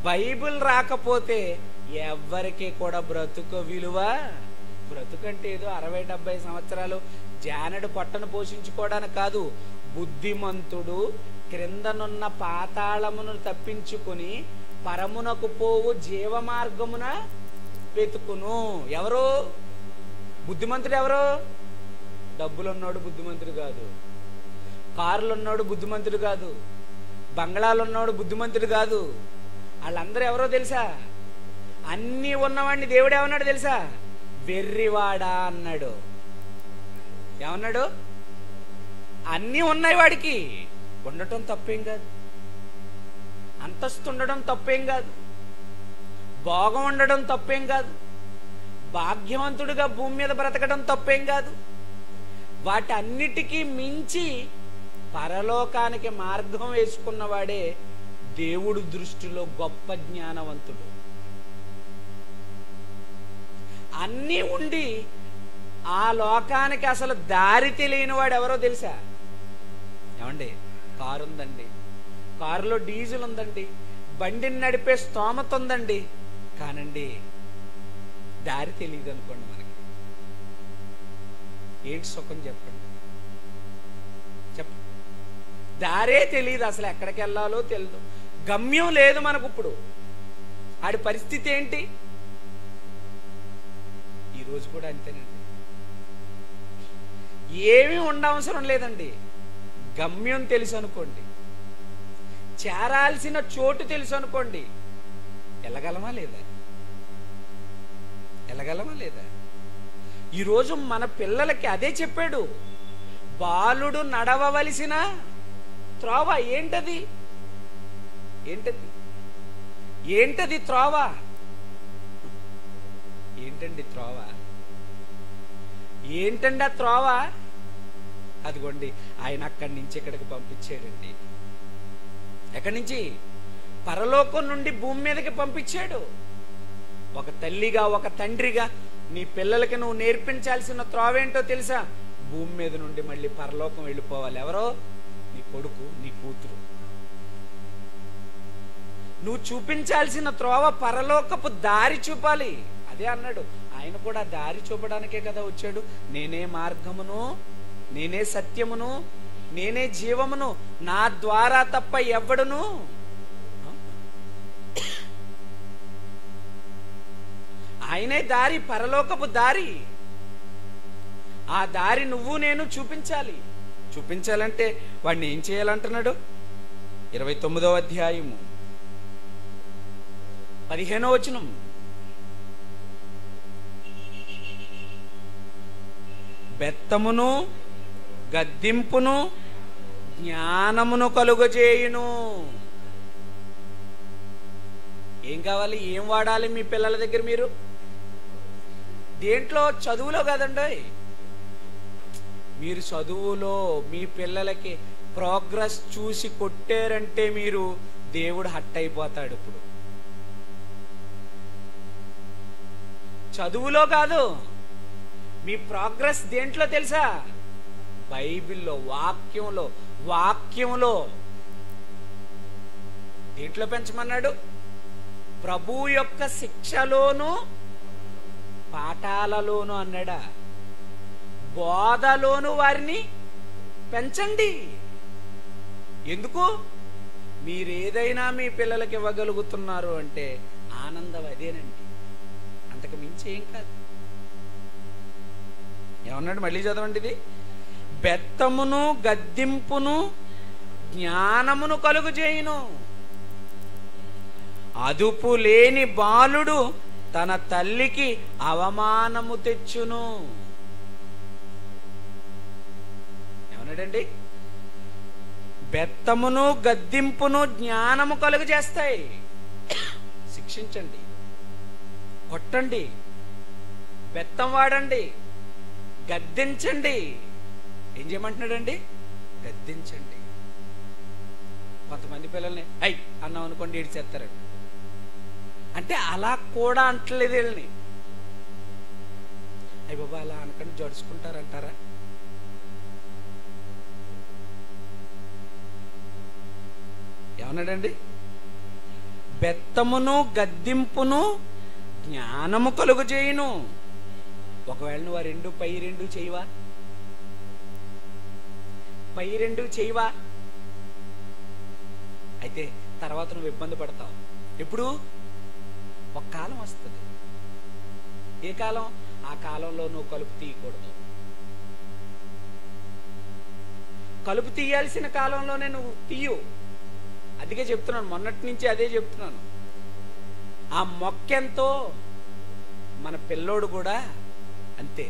బైబిల్ రాకపోతే ఎవరికి కూడా బ్రతుకు విలువ, బ్రతుకంటే ఏదో 60-70 సంవత్సరాలు జానడు పొట్టను పోషించుకోవడానికి కాదు. బుద్ధిమంతుడు క్రిందనున్న పాతాళమును తప్పించుకుని పరమునకు పోవు జీవ మార్గమున వెతుకును. ఎవరు బుద్ధిమంతుడు? ఎవరు? డబ్బులున్నాడు బుద్ధిమంతుడు కాదు, కారులున్నాడు బుద్ధిమంతుడు కాదు, బంగ్లాలున్నాడు బుద్ధిమంతుడు కాదు. వాళ్ళందరూ ఎవరో తెలుసా? అన్నీ ఉన్నవాడిని దేవుడు ఏమన్నాడు తెలుసా? వెర్రివాడా అన్నాడు. ఏమన్నాడు? అన్నీ ఉన్నాయి వాడికి, ఉండటం తప్పేం కాదు, అంతస్తు ఉండడం తప్పేం కాదు, భోగం ఉండడం తప్పేం కాదు, భాగ్యవంతుడిగా భూమి మీద బ్రతకడం తప్పేం కాదు. వాటన్నిటికీ మించి పరలోకానికి మార్గం వేసుకున్నవాడే దేవుడు దృష్టిలో గొప్ప జ్ఞానవంతుడు. అన్నీ ఉండి ఆ లోకానికి అసలు దారి తెలియని వాడు ఎవరో తెలుసా? ఏమండి, కారు ఉందండి, కారులో డీజిల్ ఉందండి, బండిని నడిపే స్తోమత ఉందండి, కానండి దారి తెలియదు అనుకోండి. మనకి ఏంటి సుఖం చెప్పండి? దారే తెలియదు, అసలు ఎక్కడికి వెళ్ళాలో తెలియదు, గమ్యం లేదు మనకు. ఇప్పుడు ఆడి పరిస్థితి ఏంటి? ఈరోజు కూడా అంతేనండి. ఏమీ ఉండవసరం లేదండి, గమ్యం తెలుసు అనుకోండి, చేరాల్సిన చోటు తెలుసు అనుకోండి, వెళ్ళగలమా లేదా? వెళ్ళగలమా లేదా? ఈరోజు మన పిల్లలకి అదే చెప్పాడు, బాలుడు నడవవలసిన త్రోవ. ఏంటది? ఏంటది? ఏంటది త్రోవ? ఏంటండి త్రోవ? ఏంటండి ఆ త్రోవ? అదిగోండి, ఆయన అక్కడి నుంచి ఇక్కడికి పంపించాడండి. ఎక్కడి నుంచి? పరలోకం నుండి భూమి మీదకి పంపించాడు. ఒక తల్లిగా, ఒక తండ్రిగా నీ పిల్లలకి నువ్వు నేర్పించాల్సిన త్రోవేంటో తెలుసా? భూమి మీద నుండి మళ్ళీ పరలోకం వెళ్ళిపోవాలి. ఎవరో? నీ కొడుకు, నీ కూతురు. నువ్వు చూపించాల్సిన త్రోవ పరలోకపు దారి చూపాలి. అదే అన్నాడు ఆయన కూడా, దారి చూపడానికే కదా వచ్చాడు. నేనే మార్గమును, నేనే సత్యమును, నేనే జీవమును, నా ద్వారా తప్ప ఎవ్వడును. ఆయనే దారి, పరలోకపు దారి. ఆ దారి నువ్వు నేను చూపించాలి. చూపించాలంటే వాడిని ఏం చేయాలంటున్నాడు? 29వ అధ్యాయము 15వ వచనం. బెత్తమును గద్దింపును జ్ఞానమును కలుగజేయును. ఏం కావాలి? ఏం వాడాలి మీ పిల్లల దగ్గర? మీరు దేంట్లో? చదువులో కదండి. మీరు చదువులో మీ పిల్లలకి ప్రోగ్రెస్ చూసి కొట్టారంటే మీరు దేవుడు హట్ అయిపోతాడు. ఇప్పుడు చదువులో కాదు, మీ ప్రోగ్రెస్ దేంట్లో తెలుసా? బైబిల్లో, వాక్యంలో. వాక్యంలో దేంట్లో పెంచమన్నాడు? ప్రభు యొక్క శిక్షలోను పాఠాలలోను అన్నాడా? బోధలోను వారిని పెంచండి. ఎందుకు? మీరేదైనా మీ పిల్లలకి ఇవ్వగలుగుతున్నారు అంటే ఆనందం అదేనండి, అంతకు మించి ఏం కాదు. ఏమన్నాడు? మళ్ళీ చదవండి ఇది. బెత్తమును గద్దింపును జ్ఞానమును కలుగజేయును. అదుపు లేని బాలుడు తన తల్లికి అవమానము తెచ్చును. ఏమన్నాడండి? బెత్తమును గద్దింపును జ్ఞానము కలుగజేస్తాయి. శిక్షించండి, కొట్టండి, బెత్తం వాడండి, గద్దించండి. ఏం చేయమంటున్నాడండి? గద్దించండి. కొంతమంది పిల్లల్ని ఐ అన్నాం అనుకోండి ఏడిచేస్తారండి. అంటే అలా కూడా అంటలేదు వీళ్ళని. అయ్య బాబా అలా అనకండి జడుచుకుంటారంటారా? ఏమన్నాడండి? బెత్తమును గద్దింపును జ్ఞానము కలుగజేయును. ఒకవేళ నువ్వు ఆ రెండు పై రెండు చేయవా? పై రెండు చేయవా? అయితే తర్వాత నువ్వు ఇబ్బంది పడతావు. ఎప్పుడు? ఒక కాలం వస్తుంది. ఏ కాలం? ఆ కాలంలో నువ్వు కలుపు తీయకూడదు. కలుపు తీయాల్సిన కాలంలోనే నువ్వు తీయు. అందుకే చెప్తున్నాను, మొన్నటి నుంచి అదే చెప్తున్నాను. ఆ మొక్కెంతో మన పిల్లోడు కూడా అంతే.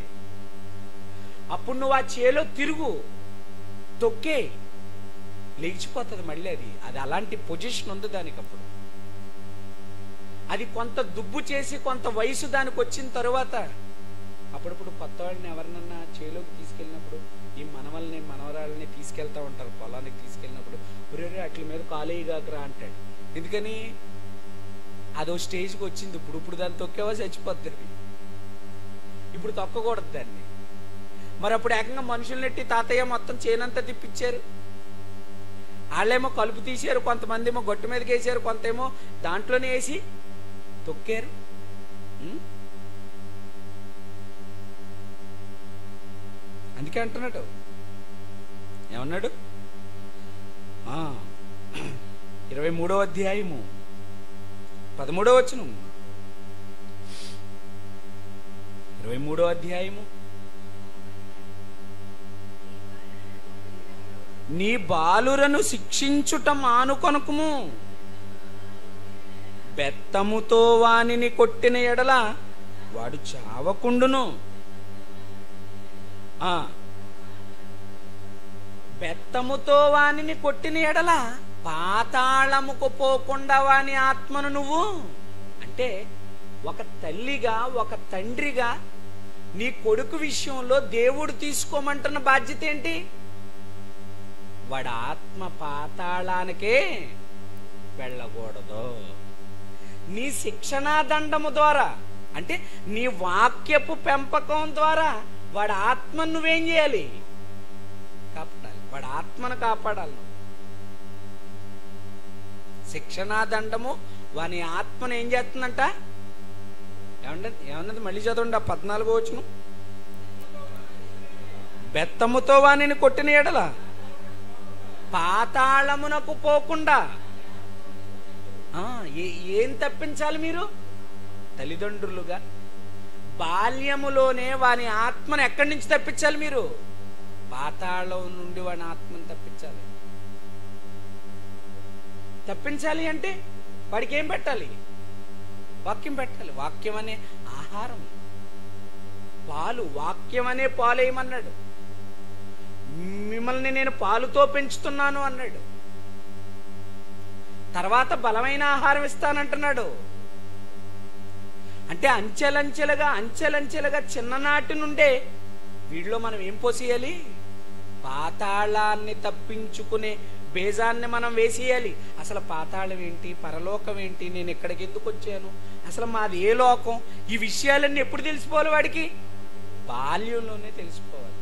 అప్పుడు నువ్వు ఆ చేలో తిరుగు, తొక్కే, లేచిపోతుంది మళ్ళీ. అది అలాంటి పొజిషన్ ఉంది దానికి. అప్పుడు అది కొంత దుబ్బు చేసి కొంత వయసు దానికి వచ్చిన తరువాత అప్పుడప్పుడు కొత్త వాళ్ళని ఎవరినన్నా చేలోకి తీసుకెళ్ళినప్పుడు ఈ మనవల్ని మనవరాళ్ళని తీసుకెళ్తా ఉంటారు. పొలానికి తీసుకెళ్ళినప్పుడు ఒరే అట్ల మీద కాలేయగాకరా అంటాడు. ఎందుకని? అదో స్టేజ్కి వచ్చింది. ఇప్పుడు దాన్ని తొక్కేవా చచ్చిపోద్ది. ఇప్పుడు తొక్కకూడదు దాన్ని. మరి అప్పుడు ఏకంగా మనుషులనెట్టి తాతయ్య మొత్తం చేనంతా తిప్పించారు. వాళ్ళేమో కలుపు తీశారు, కొంతమంది ఏమో గొట్టు మీదకి వేసారు, కొంత ఏమో దాంట్లోనే వేసి తొక్కారు. అందుకే అంటున్నాడు, ఏమన్నాడు? 23వ అధ్యాయము 13వ వచనం. 23వ అధ్యాయము. నీ బాలురను శిక్షించుట మానుకొనకుము, బెత్తముతో వానిని కొట్టిన ఎడల వాడు చావకుండును. బెత్తముతో వానిని కొట్టిన ఎడల పాతాళముకు పోకుండా వాని ఆత్మను నువ్వు, అంటే ఒక తల్లిగా ఒక తండ్రిగా నీ కొడుకు విషయంలో దేవుడు తీసుకోమంటున్న బాధ్యత ఏంటి? వాడి ఆత్మ పాతాళానికే వెళ్ళకూడదు. నీ శిక్షణా దండము ద్వారా, అంటే నీ వాక్యపు పెంపకం ద్వారా వాడి ఆత్మను నువ్వేం చేయాలి? కాపాడాలి. వాడి ఆత్మను కాపాడాలి. శిక్షణా దండము వాని ఆత్మను ఏం చేస్తుందంట? ఏమన్నది? మళ్ళీ చదవండి. 14వ వచనం. బెత్తముతో వానిని కొట్టిన ఎడల పాతాళమునకు పోకుండా. ఏం తప్పించాలి మీరు? తల్లిదండ్రులుగా బాల్యములోనే వాని ఆత్మను ఎక్కడి నుంచి తప్పించాలి మీరు? పాతాళం నుండి వాని ఆత్మను తప్పించాలి. తప్పించాలి అంటే వాడికి ఏం పెట్టాలి? వాక్యం పెట్టాలి. వాక్యం అనే ఆహారం, పాలు. వాక్యం అనే పాలేయమన్నాడు. మిమ్మల్ని నేను పాలుతో పెంచుతున్నాను అన్నాడు. తర్వాత బలమైన ఆహారం ఇస్తానంటున్నాడు. అంటే అంచెలంచెలుగా చిన్ననాటి నుండే వీడిలో మనం ఏం పోసేయాలి? పాతాళాన్ని తప్పించుకునే బేజాన్ని మనం వేసేయాలి. అసలు పాతాళం ఏంటి, పరలోకం ఏంటి, నేను ఇక్కడికి ఎందుకు వచ్చాను, అసలు మాది ఏ లోకం, ఈ విషయాలన్నీ ఎప్పుడు తెలిసిపోవాలి? వాడికి బాల్యంలోనే తెలిసిపోవాలి.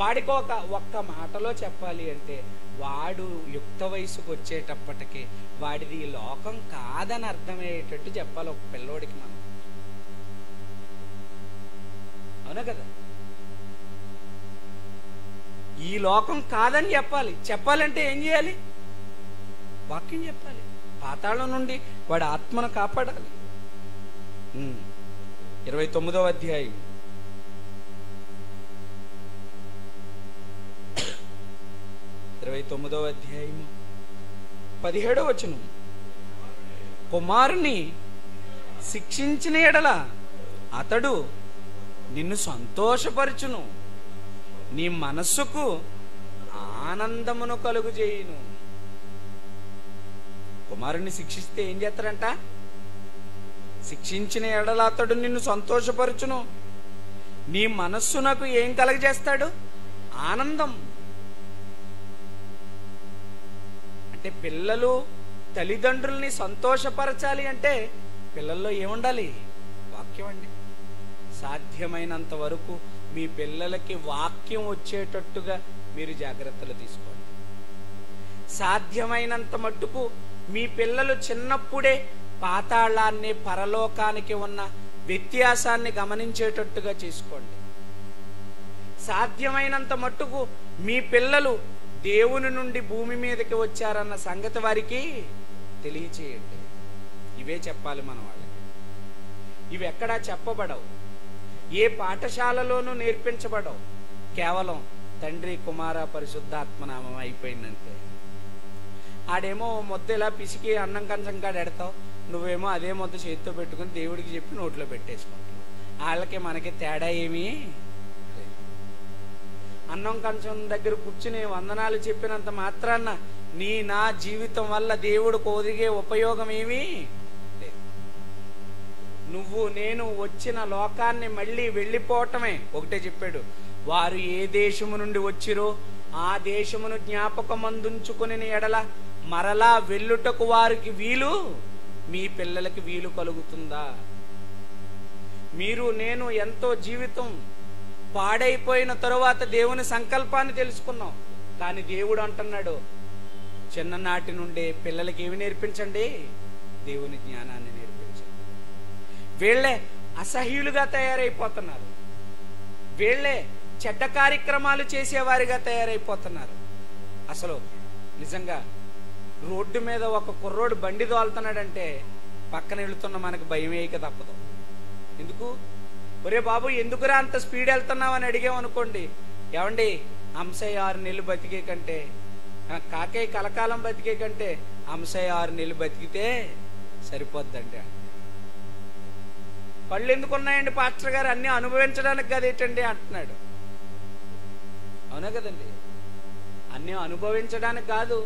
వాడికి ఒక్క మాటలో చెప్పాలి అంటే, వాడు యుక్త వయసుకు వచ్చేటప్పటికి వాడిది ఈ లోకం కాదని అర్థమయ్యేటట్టు చెప్పాలి ఒక పిల్లోడికి మనం. అవునా కదా? ఈ లోకం కాదని చెప్పాలి. చెప్పాలంటే ఏం చేయాలి? వాక్యం చెప్పాలి. పాతాళం నుండి వాడి ఆత్మను కాపాడాలి. 29వ అధ్యాయం 29వ అధ్యాయము 17వ వచనం. కుమారుని శిక్షించిన ఎడల అతడు నిన్ను సంతోషపరచును, నీ మనస్సుకు ఆనందమును కలుగు చేయును. కుమారుని శిక్షిస్తే ఏం చేస్తాడంట? శిక్షించిన ఎడల అతడు నిన్ను సంతోషపరచును, నీ మనస్సునకు ఏం కలగజేస్తాడు? ఆనందం. అంటే పిల్లలు తల్లిదండ్రుల్ని సంతోషపరచాలి అంటే పిల్లల్లో ఏముండాలి? వాక్యం అండి. సాధ్యమైనంత వరకు మీ పిల్లలకి వాక్యం వచ్చేటట్టుగా మీరు జాగ్రత్తలు తీసుకోండి. సాధ్యమైనంత మట్టుకు మీ పిల్లలు చిన్నప్పుడే పాతాళాన్ని పరలోకానికి ఉన్న వ్యత్యాసాన్ని గమనించేటట్టుగా చేసుకోండి. సాధ్యమైనంత మట్టుకు మీ పిల్లలు దేవుని నుండి భూమి మీదకి వచ్చారన్న సంగతి వారికి తెలియచేయండి. ఇవే చెప్పాలి మన వాళ్ళకి. ఇవి ఎక్కడా చెప్పబడవు, ఏ పాఠశాలలోనూ నేర్పించబడవు. కేవలం తండ్రి కుమార పరిశుద్ధాత్మ నామం అయిపోయిందంతే. ఆడేమో ముద్ద ఇలా పిసికి అన్నం కంచం కాడ ఎడతావు, నువ్వేమో అదే ముద్ద చేతితో పెట్టుకుని దేవుడికి చెప్పి నోట్లో పెట్టేసుకుంటావు. వాళ్ళకి మనకి తేడా ఏమీ లేదు. అన్నం కంచం దగ్గర కూర్చుని వందనాలు చెప్పినంత మాత్రాన నా జీవితం వల్ల దేవుడికి ఒదిగే ఉపయోగం ఏమీ లేదు. నువ్వు నేను వచ్చిన లోకాన్ని మళ్ళీ వెళ్ళిపోవటమే. ఒకటే చెప్పాడు, వారు ఏ దేశము నుండి వచ్చిరో ఆ దేశమును జ్ఞాపకమందుంచుకుని ఎడల మరలా వెళ్ళుటకు వారికి వీలు, మీ పిల్లలకి వీలు కలుగుతుందా? మీరు నేను ఎంతో జీవితం పాడైపోయిన తరువాత దేవుని సంకల్పాన్ని తెలుసుకున్నాం. కానీ దేవుడు అంటున్నాడు, చిన్ననాటి నుండే పిల్లలకి ఏమి నేర్పించండి? దేవుని జ్ఞానాన్ని నేర్పించండి. వీళ్ళే అసహ్యులుగా తయారైపోతున్నారు. వీళ్ళే చెడ్డ కార్యక్రమాలు చేసేవారిగా తయారైపోతున్నారు. అసలు నిజంగా రోడ్డు మీద ఒక కుర్రోడు బండి తోలుతున్నాడంటే పక్కన వెళుతున్న మనకు భయం వేయక తప్పదు. ఎందుకు? ఒరే బాబు ఎందుకురా అంత స్పీడ్ వెళ్తున్నావు అని అడిగామనుకోండి, ఏమండి అంశయ్య 6 నెలలు బతికే కంటే, కాకే కలకాలం బతికే కంటే అంశయ్య 6 నెలలు బతికితే సరిపోద్దండి. కళ్ళు ఎందుకున్నాయండి పాస్టర్ గారు? అన్ని అనుభవించడానికి కదేటండి అంటున్నాడు. అవునా కదండి? అన్నీ అనుభవించడానికి కాదు,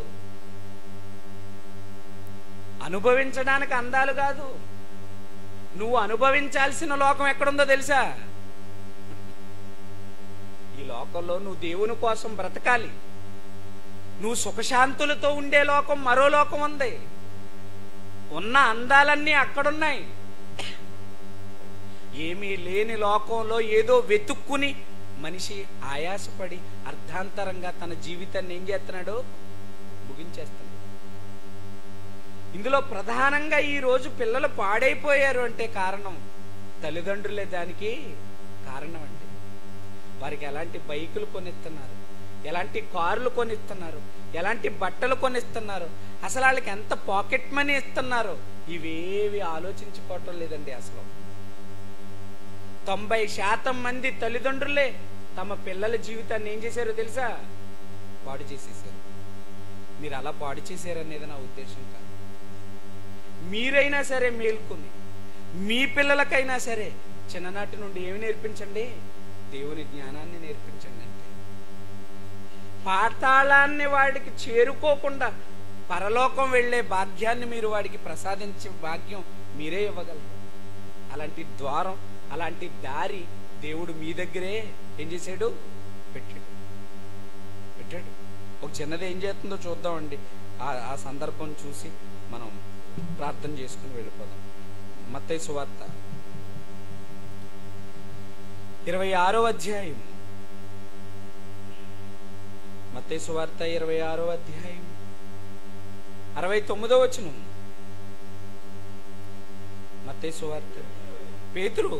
అనుభవించడానికి అందాలు కాదు. నువ్వు అనుభవించాల్సిన లోకం ఎక్కడుందో తెలుసా? ఈ లోకంలో నువ్వు దేవుని కోసం బ్రతకాలి. నువ్వు సుఖశాంతులతో ఉండే లోకం మరో లోకం ఉంది. ఉన్న అందాలన్నీ అక్కడున్నాయి. ఏమీ లేని లోకంలో ఏదో వెతుక్కుని మనిషి ఆయాసపడి అర్ధాంతరంగా తన జీవితాన్ని ఏం చేస్తున్నాడు? ముగించేస్తున్నాడు. ఇందులో ప్రధానంగా ఈ రోజు పిల్లలు పాడైపోయారు అంటే కారణం తల్లిదండ్రులే దానికి కారణం అండి. వారికి ఎలాంటి బైకులు కొనిస్తున్నారు, ఎలాంటి కార్లు కొనిస్తున్నారు, ఎలాంటి బట్టలు కొనిస్తున్నారు, అసలు వాళ్ళకి ఎంత పాకెట్ మనీ ఇస్తున్నారు, ఇవేవి ఆలోచించుకోవటం లేదండి. అసలు 90% మంది తల్లిదండ్రులే తమ పిల్లల జీవితాన్ని ఏం చేశారో తెలుసా? పాడు చేసేసారు. మీరు అలా పాడు చేశారనేది నా ఉద్దేశం కాదు. మీరైనా సరే మేల్కొని మీ పిల్లలకైనా సరే చిన్ననాటి నుండి ఏమి నేర్పించండి? దేవుని జ్ఞానాన్ని నేర్పించండి. అంటే పాతాళాన్ని వాడికి చేరుకోకుండా పరలోకం వెళ్ళే భాగ్యాన్ని మీరు వాడికి ప్రసాదించే భాగ్యం మీరే ఇవ్వగలరు. అలాంటి ద్వారం, అలాంటి దారి దేవుడు మీ దగ్గరే ఏం చేశాడు? పెట్టాడు. ఒక చిన్నది ఏం చేస్తుందో చూద్దామండి. ఆ సందర్భం చూసి మనం ప్రార్థన చేసుకుని వెళ్ళిపోదాం. మత్తయి సువార్త 26వ అధ్యాయం. మత్తయి సువార్త 26వ అధ్యాయం 69వ వచనం. మత్తయి సువార్త. పేతురు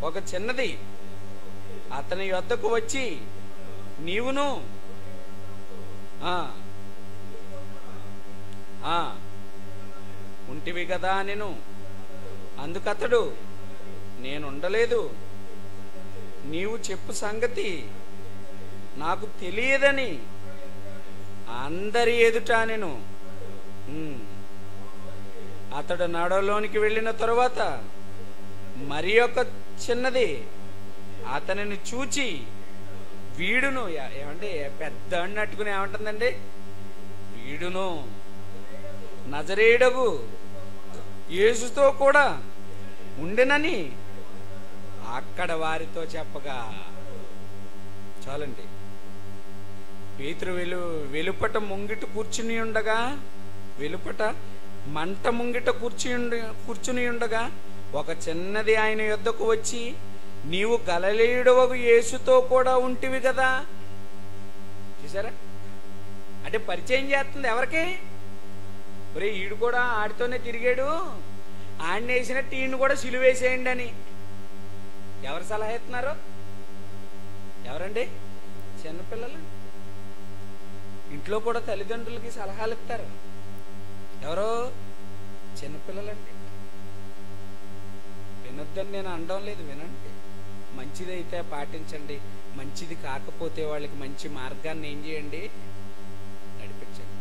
ఒక చిన్నది అతని యొద్దకు వచ్చి, నీవును ఉంటివి కదా నేను. అందుకతడు, నేనుండలేదు, నీవు చెప్పు సంగతి నాకు తెలియదని అందరి ఎదుట నేను. అతడు నడలోనికి వెళ్ళిన తరువాత మరి ఒక చిన్నది అతనిని చూచి, వీడును ఏమంటే పెద్ద అన్నట్టుకుని ఏమంటుందండి? వీడును నజరేయుడగు యేసుతో కూడా ఉండెనని అక్కడ వారితో చెప్పగా. చాలండి. పేతురు వెలుపట ముంగిట కూర్చుని ఉండగా, వెలుపట మంట ముంగిట కూర్చుని ఉండగా ఒక చిన్నది ఆయన యొద్దకు వచ్చి, నీవు గలిలయుడవగు యేసుతో కూడా ఉంటివి కదా. చూసారా? అంటే పరిచయం చేస్తుంది ఎవరికి? ఒరే ఈడు కూడా ఆడితోనే తిరిగాడు, ఆడిని వేసినట్టు ఈయన కూడా సిలువేసేయండి అని. ఎవరు సలహా ఇస్తున్నారు? ఎవరండి? చిన్నపిల్లలు. ఇంట్లో కూడా తల్లిదండ్రులకి సలహాలు ఇస్తారు. ఎవరో? చిన్నపిల్లలండి. వినొద్దని నేను అనడం లేదు, వినండి. మంచిదైతే పాటించండి, మంచిది కాకపోతే వాళ్ళకి మంచి మార్గాన్ని ఏం చేయండి? నడిపించండి.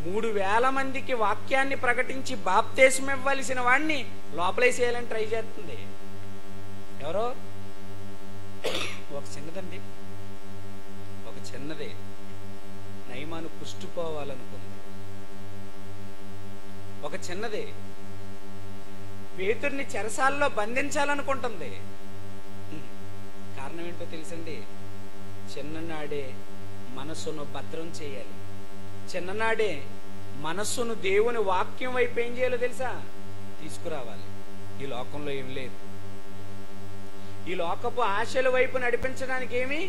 3000 మందికి వాక్యాన్ని ప్రకటించి బాప్తీసం ఇవ్వాల్సిన వాడిని లోపలేసేయాలని ట్రై చేస్తుంది. ఎవరో? ఒక చిన్నదండి, ఒక చిన్నదే. నయమాను సామాను పుష్టిపోవాలనుకుంది. ఒక చిన్నదే పేతుర్ని చెరసాల్లో బంధించాలనుకుంటుంది. కారణం ఏంటో తెలుసండి? చిన్ననాడే మనస్సును భద్రం చేయాలి. చిన్ననాడే మనస్సును దేవుని వాక్యం వైపు ఏం చేయాలో తెలుసా? తీసుకురావాలి. ఈ లోకంలో ఏం లేదు. ఈ లోకపు ఆశల వైపు నడిపించడానికి ఏమీ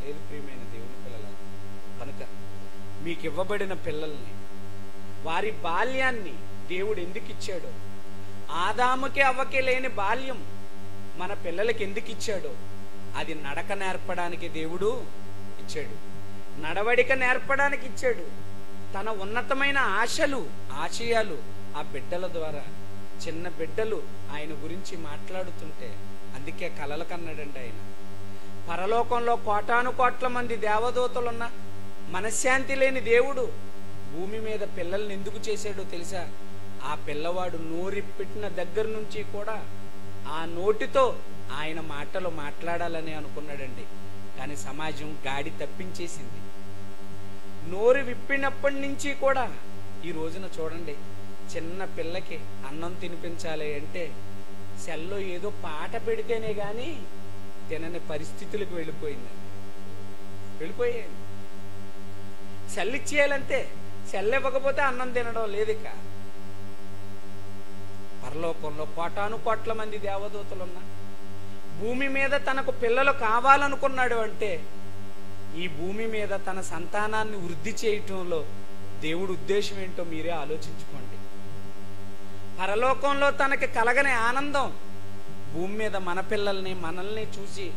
లేదు ప్రియమైన దేవుని పిల్లల. కనుక మీకు ఇవ్వబడిన పిల్లల్ని, వారి బాల్యాన్ని దేవుడు ఎందుకు ఇచ్చాడో, ఆదాముకి అవ్వకి లేని బాల్యం మన పిల్లలకి ఎందుకు ఇచ్చాడో, అది నడక నేర్పడానికి దేవుడు ఇచ్చాడు. నడవడిక నేర్పడానికి ఇచ్చాడు. తన ఉన్నతమైన ఆశయాలు ఆ బిడ్డల ద్వారా, చిన్న బిడ్డలు ఆయన గురించి మాట్లాడుతుంటే, అందుకే కలలు కన్నాడండి ఆయన. పరలోకంలో కోటాను కోట్ల మంది దేవదూతలున్న మనశ్శాంతి లేని దేవుడు భూమి మీద పిల్లల్ని ఎందుకు చేశాడో తెలుసా? ఆ పిల్లవాడు నోరిప్పిన దగ్గర నుంచి కూడా ఆ నోటితో ఆయన మాటలు మాట్లాడాలని అనుకున్నాడండి. కానీ సమాజం గాడి తప్పించేసింది. నోరు విప్పినప్పటి నుంచి కూడా ఈ రోజున చూడండి, చిన్న పిల్లకి అన్నం తినిపించాలి అంటే సెల్లో ఏదో పాట పెడితేనే గాని తినని పరిస్థితులకు వెళ్ళిపోయాయి. సెల్ ఇచ్చేయాలంతే, సెల్ ఇవ్వకపోతే అన్నం తినడం లేదు. ఇక పరలోకంలో కోటాను కోట్ల మంది దేవదూతలున్నా భూమి మీద తనకు పిల్లలు కావాలనుకున్నాడు అంటే, ఈ భూమి మీద తన సంతానాన్ని వృద్ధి చేయటంలో దేవుడి ఉద్దేశం ఏంటో మీరే ఆలోచించుకోండి. పరలోకంలో తనకి కలగని ఆనందం భూమి మీద మన పిల్లల్ని, మనల్ని చూసి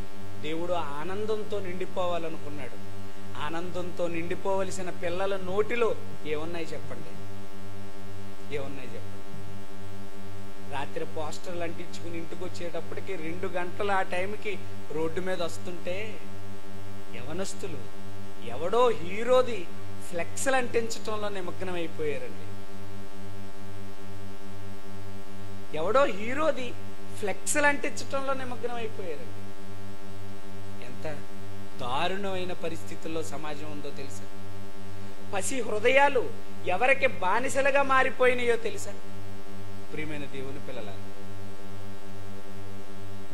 దేవుడు ఆనందంతో నిండిపోవాలనుకున్నాడు. ఆనందంతో నిండిపోవలసిన పిల్లల నోటిలో ఏమున్నాయి చెప్పండి? రాత్రి పోస్టర్లు అంటించుకుని ఇంటికి వచ్చేటప్పటికి 2 గంటల ఆ టైంకి రోడ్డు మీద వస్తుంటే యవనస్తులు ఎవడో హీరోది ఫ్లెక్స్లు అంటించటంలో నిమగ్నం అయిపోయారండి. ఎంత దారుణమైన పరిస్థితుల్లో సమాజం ఉందో తెలుసా? పసి హృదయాలు ఎవరికి బానిసలుగా మారిపోయినాయో తెలుసా? ప్రియమైన దేవుని పిల్లలారా,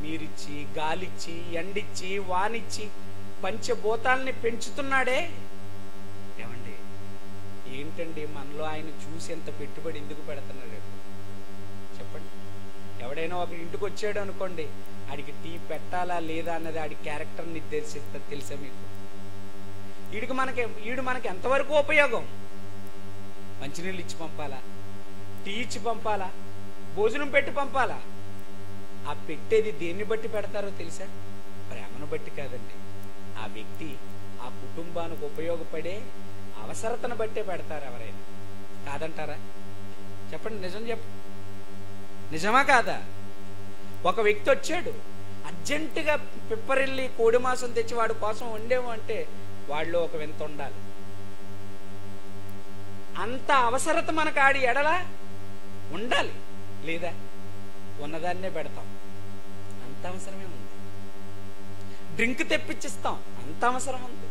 నీరిచ్చి, గాలిచ్చి, ఎండిచ్చి, వానిచ్చి పంచభూతాల్ని పెంచుతున్నాడే. ఏమండి, ఏంటండి మనలో ఆయన చూసి ఎంత పెట్టుబడి ఎందుకు పెడుతున్నాడు చెప్పండి? ఎవడైనా ఒక ఇంటికి వచ్చాడు అనుకోండి, ఆడికి టీ పెట్టాలా లేదా అన్నది ఆడి క్యారెక్టర్ నిర్దేశిస్తుంది. తెలుసా మీకు? ఈడు మనకి ఎంతవరకు ఉపయోగం? మంచినీళ్ళు ఇచ్చి పంపాలా, టీ ఇచ్చి పంపాలా, భోజనం పెట్టి పంపాలా? ఆ పెట్టేది దేన్ని బట్టి పెడతారో తెలుసా? ప్రేమను బట్టి కాదండి. ఆ వ్యక్తి ఆ కుటుంబానికి ఉపయోగపడే అవసరతను బట్టే పెడతారు. ఎవరైనా కాదంటారా? చెప్పండి, నిజమా కాదా? ఒక వ్యక్తి వచ్చాడు, అర్జెంటుగా పిప్పరిల్లి కోడి మాంసం తెచ్చి వాడి కోసం వండేమో అంటే వాళ్ళు ఒక వింత ఉండాలి. అంత అవసరత మనకు ఆడి ఎడలా ఉండాలి, లేదా ఉన్నదాన్నే పెడతాం. అంత అవసరమే ఉంది. డ్రింక్ తెప్పించిస్తాం, అంత అవసరం ఉంది.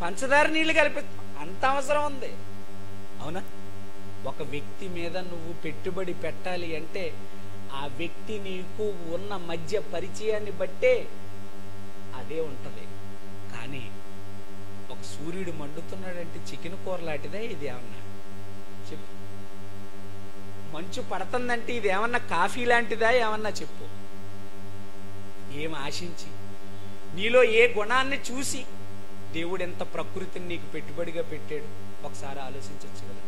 పంచదార నీళ్లు కలిపిస్తాం, అంత అవసరం ఉంది. అవునా? ఒక వ్యక్తి మీద నువ్వు పెట్టుబడి పెట్టాలి అంటే ఆ వ్యక్తి నీకు ఉన్న మధ్య పరిచయాన్ని బట్టే అదే ఉంటది. కానీ ఒక సూర్యుడు మండుతున్నాడంటే చికెన్ కూర లాంటిదే ఇది. ఏమన్నా చెప్పు. మంచు పడుతుందంటే ఇది ఏమన్నా కాఫీ లాంటిదా? ఏమన్నా చెప్పు. ఏం ఆశించి, నీలో ఏ గుణాన్ని చూసి దేవుడు ఎంత ప్రకృతిని నీకు పెట్టుబడిగా పెట్టాడు ఒకసారి ఆలోచించవచ్చు కదా.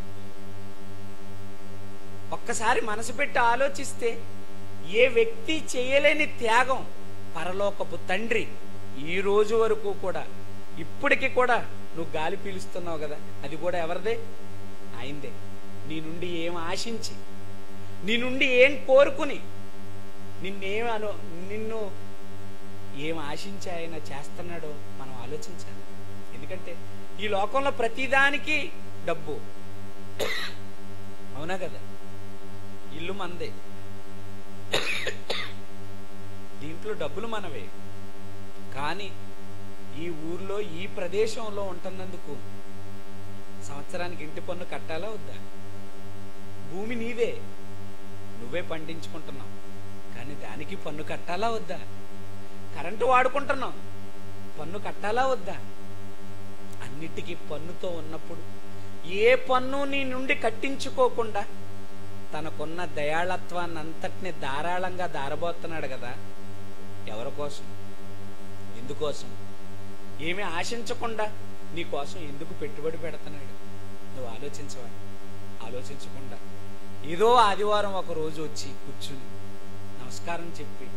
ఒక్కసారి మనసు పెట్టి ఆలోచిస్తే ఏ వ్యక్తి చేయలేని త్యాగం పరలోకపు తండ్రి ఈ రోజు వరకు కూడా, ఇప్పటికి కూడా నువ్వు గాలి పీలుస్తున్నావు కదా, అది కూడా ఎవరిదే? ఆయనదే. నీ నుండి ఏం ఆశించి, నీ నుండి ఏం కోరుకుని, నిన్ను ఏం ఆశించి ఆయన చేస్తున్నాడో మనం ఆలోచించాలి. ఎందుకంటే ఈ లోకంలో ప్రతిదానికి డబ్బు. అవునా కదా? ఇల్లు మనదే, దీంట్లో డబ్బులు మనవే. కానీ ఈ ఊర్లో, ఈ ప్రదేశంలో ఉంటున్నందుకు సంవత్సరానికి ఇంటి పన్ను కట్టాలా వద్దా? భూమి నీదే, నువ్వే పండించుకుంటున్నావు, కానీ దానికి పన్ను కట్టాలా వద్దా? కరెంటు వాడుకుంటున్నావు, పన్ను కట్టాలా వద్దా? అన్నిటికీ పన్నుతో ఉన్నప్పుడు ఏ పన్ను నీ నుండి కట్టించుకోకుండా తనకున్న దయాళత్వాన్ని అంతటిని ధారాళంగా దారబోతున్నాడు కదా. ఎవరి కోసం? ఎందుకోసం? ఏమీ ఆశించకుండా నీ కోసం ఎందుకు పెట్టుబడి పెడుతున్నాడు? నువ్వు ఆలోచించవా? ఆలోచించకుండా ఏదో ఆదివారం ఒక రోజు వచ్చి కూర్చుని నమస్కారం చెప్పి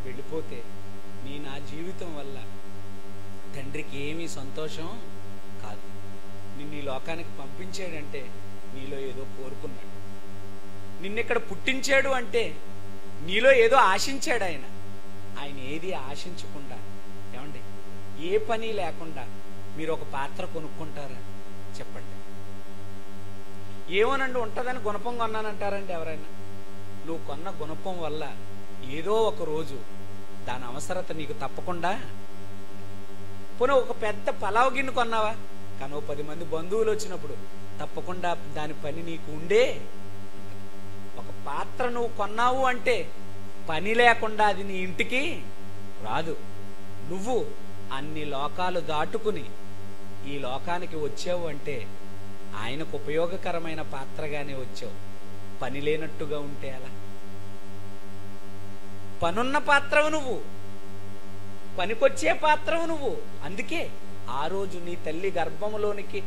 వెళ్ళిపోతే నా జీవితం వల్ల తండ్రికి ఏమీ సంతోషం కాదు. నిన్ను ఈ లోకానికి పంపించాడంటే నీలో ఏదో కోరుకున్నాడు. నిన్నిక్కడ పుట్టించాడు అంటే నీలో ఏదో ఆశించాడు ఆయన. ఆయన ఏది ఆశించకుండా, ఏమండి, ఏ పని లేకుండా మీరు ఒక పాత్ర కొనుక్కుంటారా? చెప్పండి. ఏమోనండి ఉంటుందని గుణపం కొన్నానంటారండి ఎవరైనా? నువ్వు కొన్న గుణపం వల్ల ఏదో ఒక రోజు దాని అవసరత నీకు తప్పకుండా. పోనీ ఒక పెద్ద పలావ్ గిన్నె కొన్నావా? కానీ 10 మంది బంధువులు వచ్చినప్పుడు తప్పకుండా దాని పని నీకు ఉండే. ఒక పాత్ర నువ్వు కొన్నావు అంటే పని లేకుండా అది నీ ఇంటికి రాదు. నువ్వు అన్ని లోకాలు దాటుకుని ఈ లోకానికి వచ్చావు అంటే ఆయనకు ఉపయోగకరమైన పాత్రగానే వచ్చావు. పని లేనట్టుగా ఉంటే అలా? పనున్న పాత్రవు నువ్వు, పనికొచ్చే పాత్రవు నువ్వు. అందుకే ఆ రోజు నీ తల్లి గర్భంలోనికి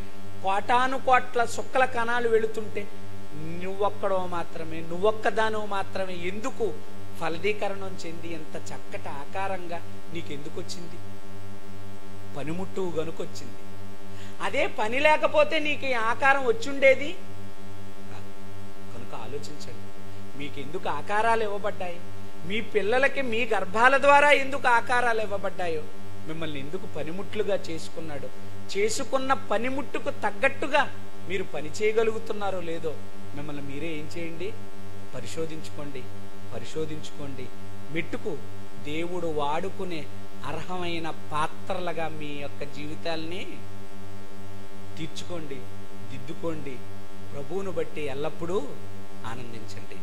కోటాను కోట్ల శుక్ల కణాలు వెళుతుంటే నువ్వొక్కడో మాత్రమే, నువ్వొక్కదానో మాత్రమే ఎందుకు ఫలదీకరణం చెంది ఎంత చక్కటి ఆకారంగా నీకెందుకు వచ్చింది? పనిముట్టువు గనుకొచ్చింది. అదే పని లేకపోతే నీకు ఈ ఆకారం వచ్చుండేది కనుక ఆలోచించండి. మీకెందుకు ఆకారాలు ఇవ్వబడ్డాయి? మీ పిల్లలకి మీ గర్భాల ద్వారా ఎందుకు ఆకారాలు ఇవ్వబడ్డాయో, మిమ్మల్ని ఎందుకు పనిముట్లుగా చేసుకున్నాడో, చేసుకున్న పనిముట్టుకు తగ్గట్టుగా మీరు పని చేయగలుగుతున్నారో లేదో మిమ్మల్ని మీరే ఏం చేయండి? పరిశోధించుకోండి. మెట్టుకు దేవుడు వాడుకునే అర్హమైన పాత్రలుగా మీ యొక్క జీవితాల్ని తీర్చుకోండి, దిద్దుకోండి. ప్రభువును బట్టి ఎల్లప్పుడూ ఆనందించండి.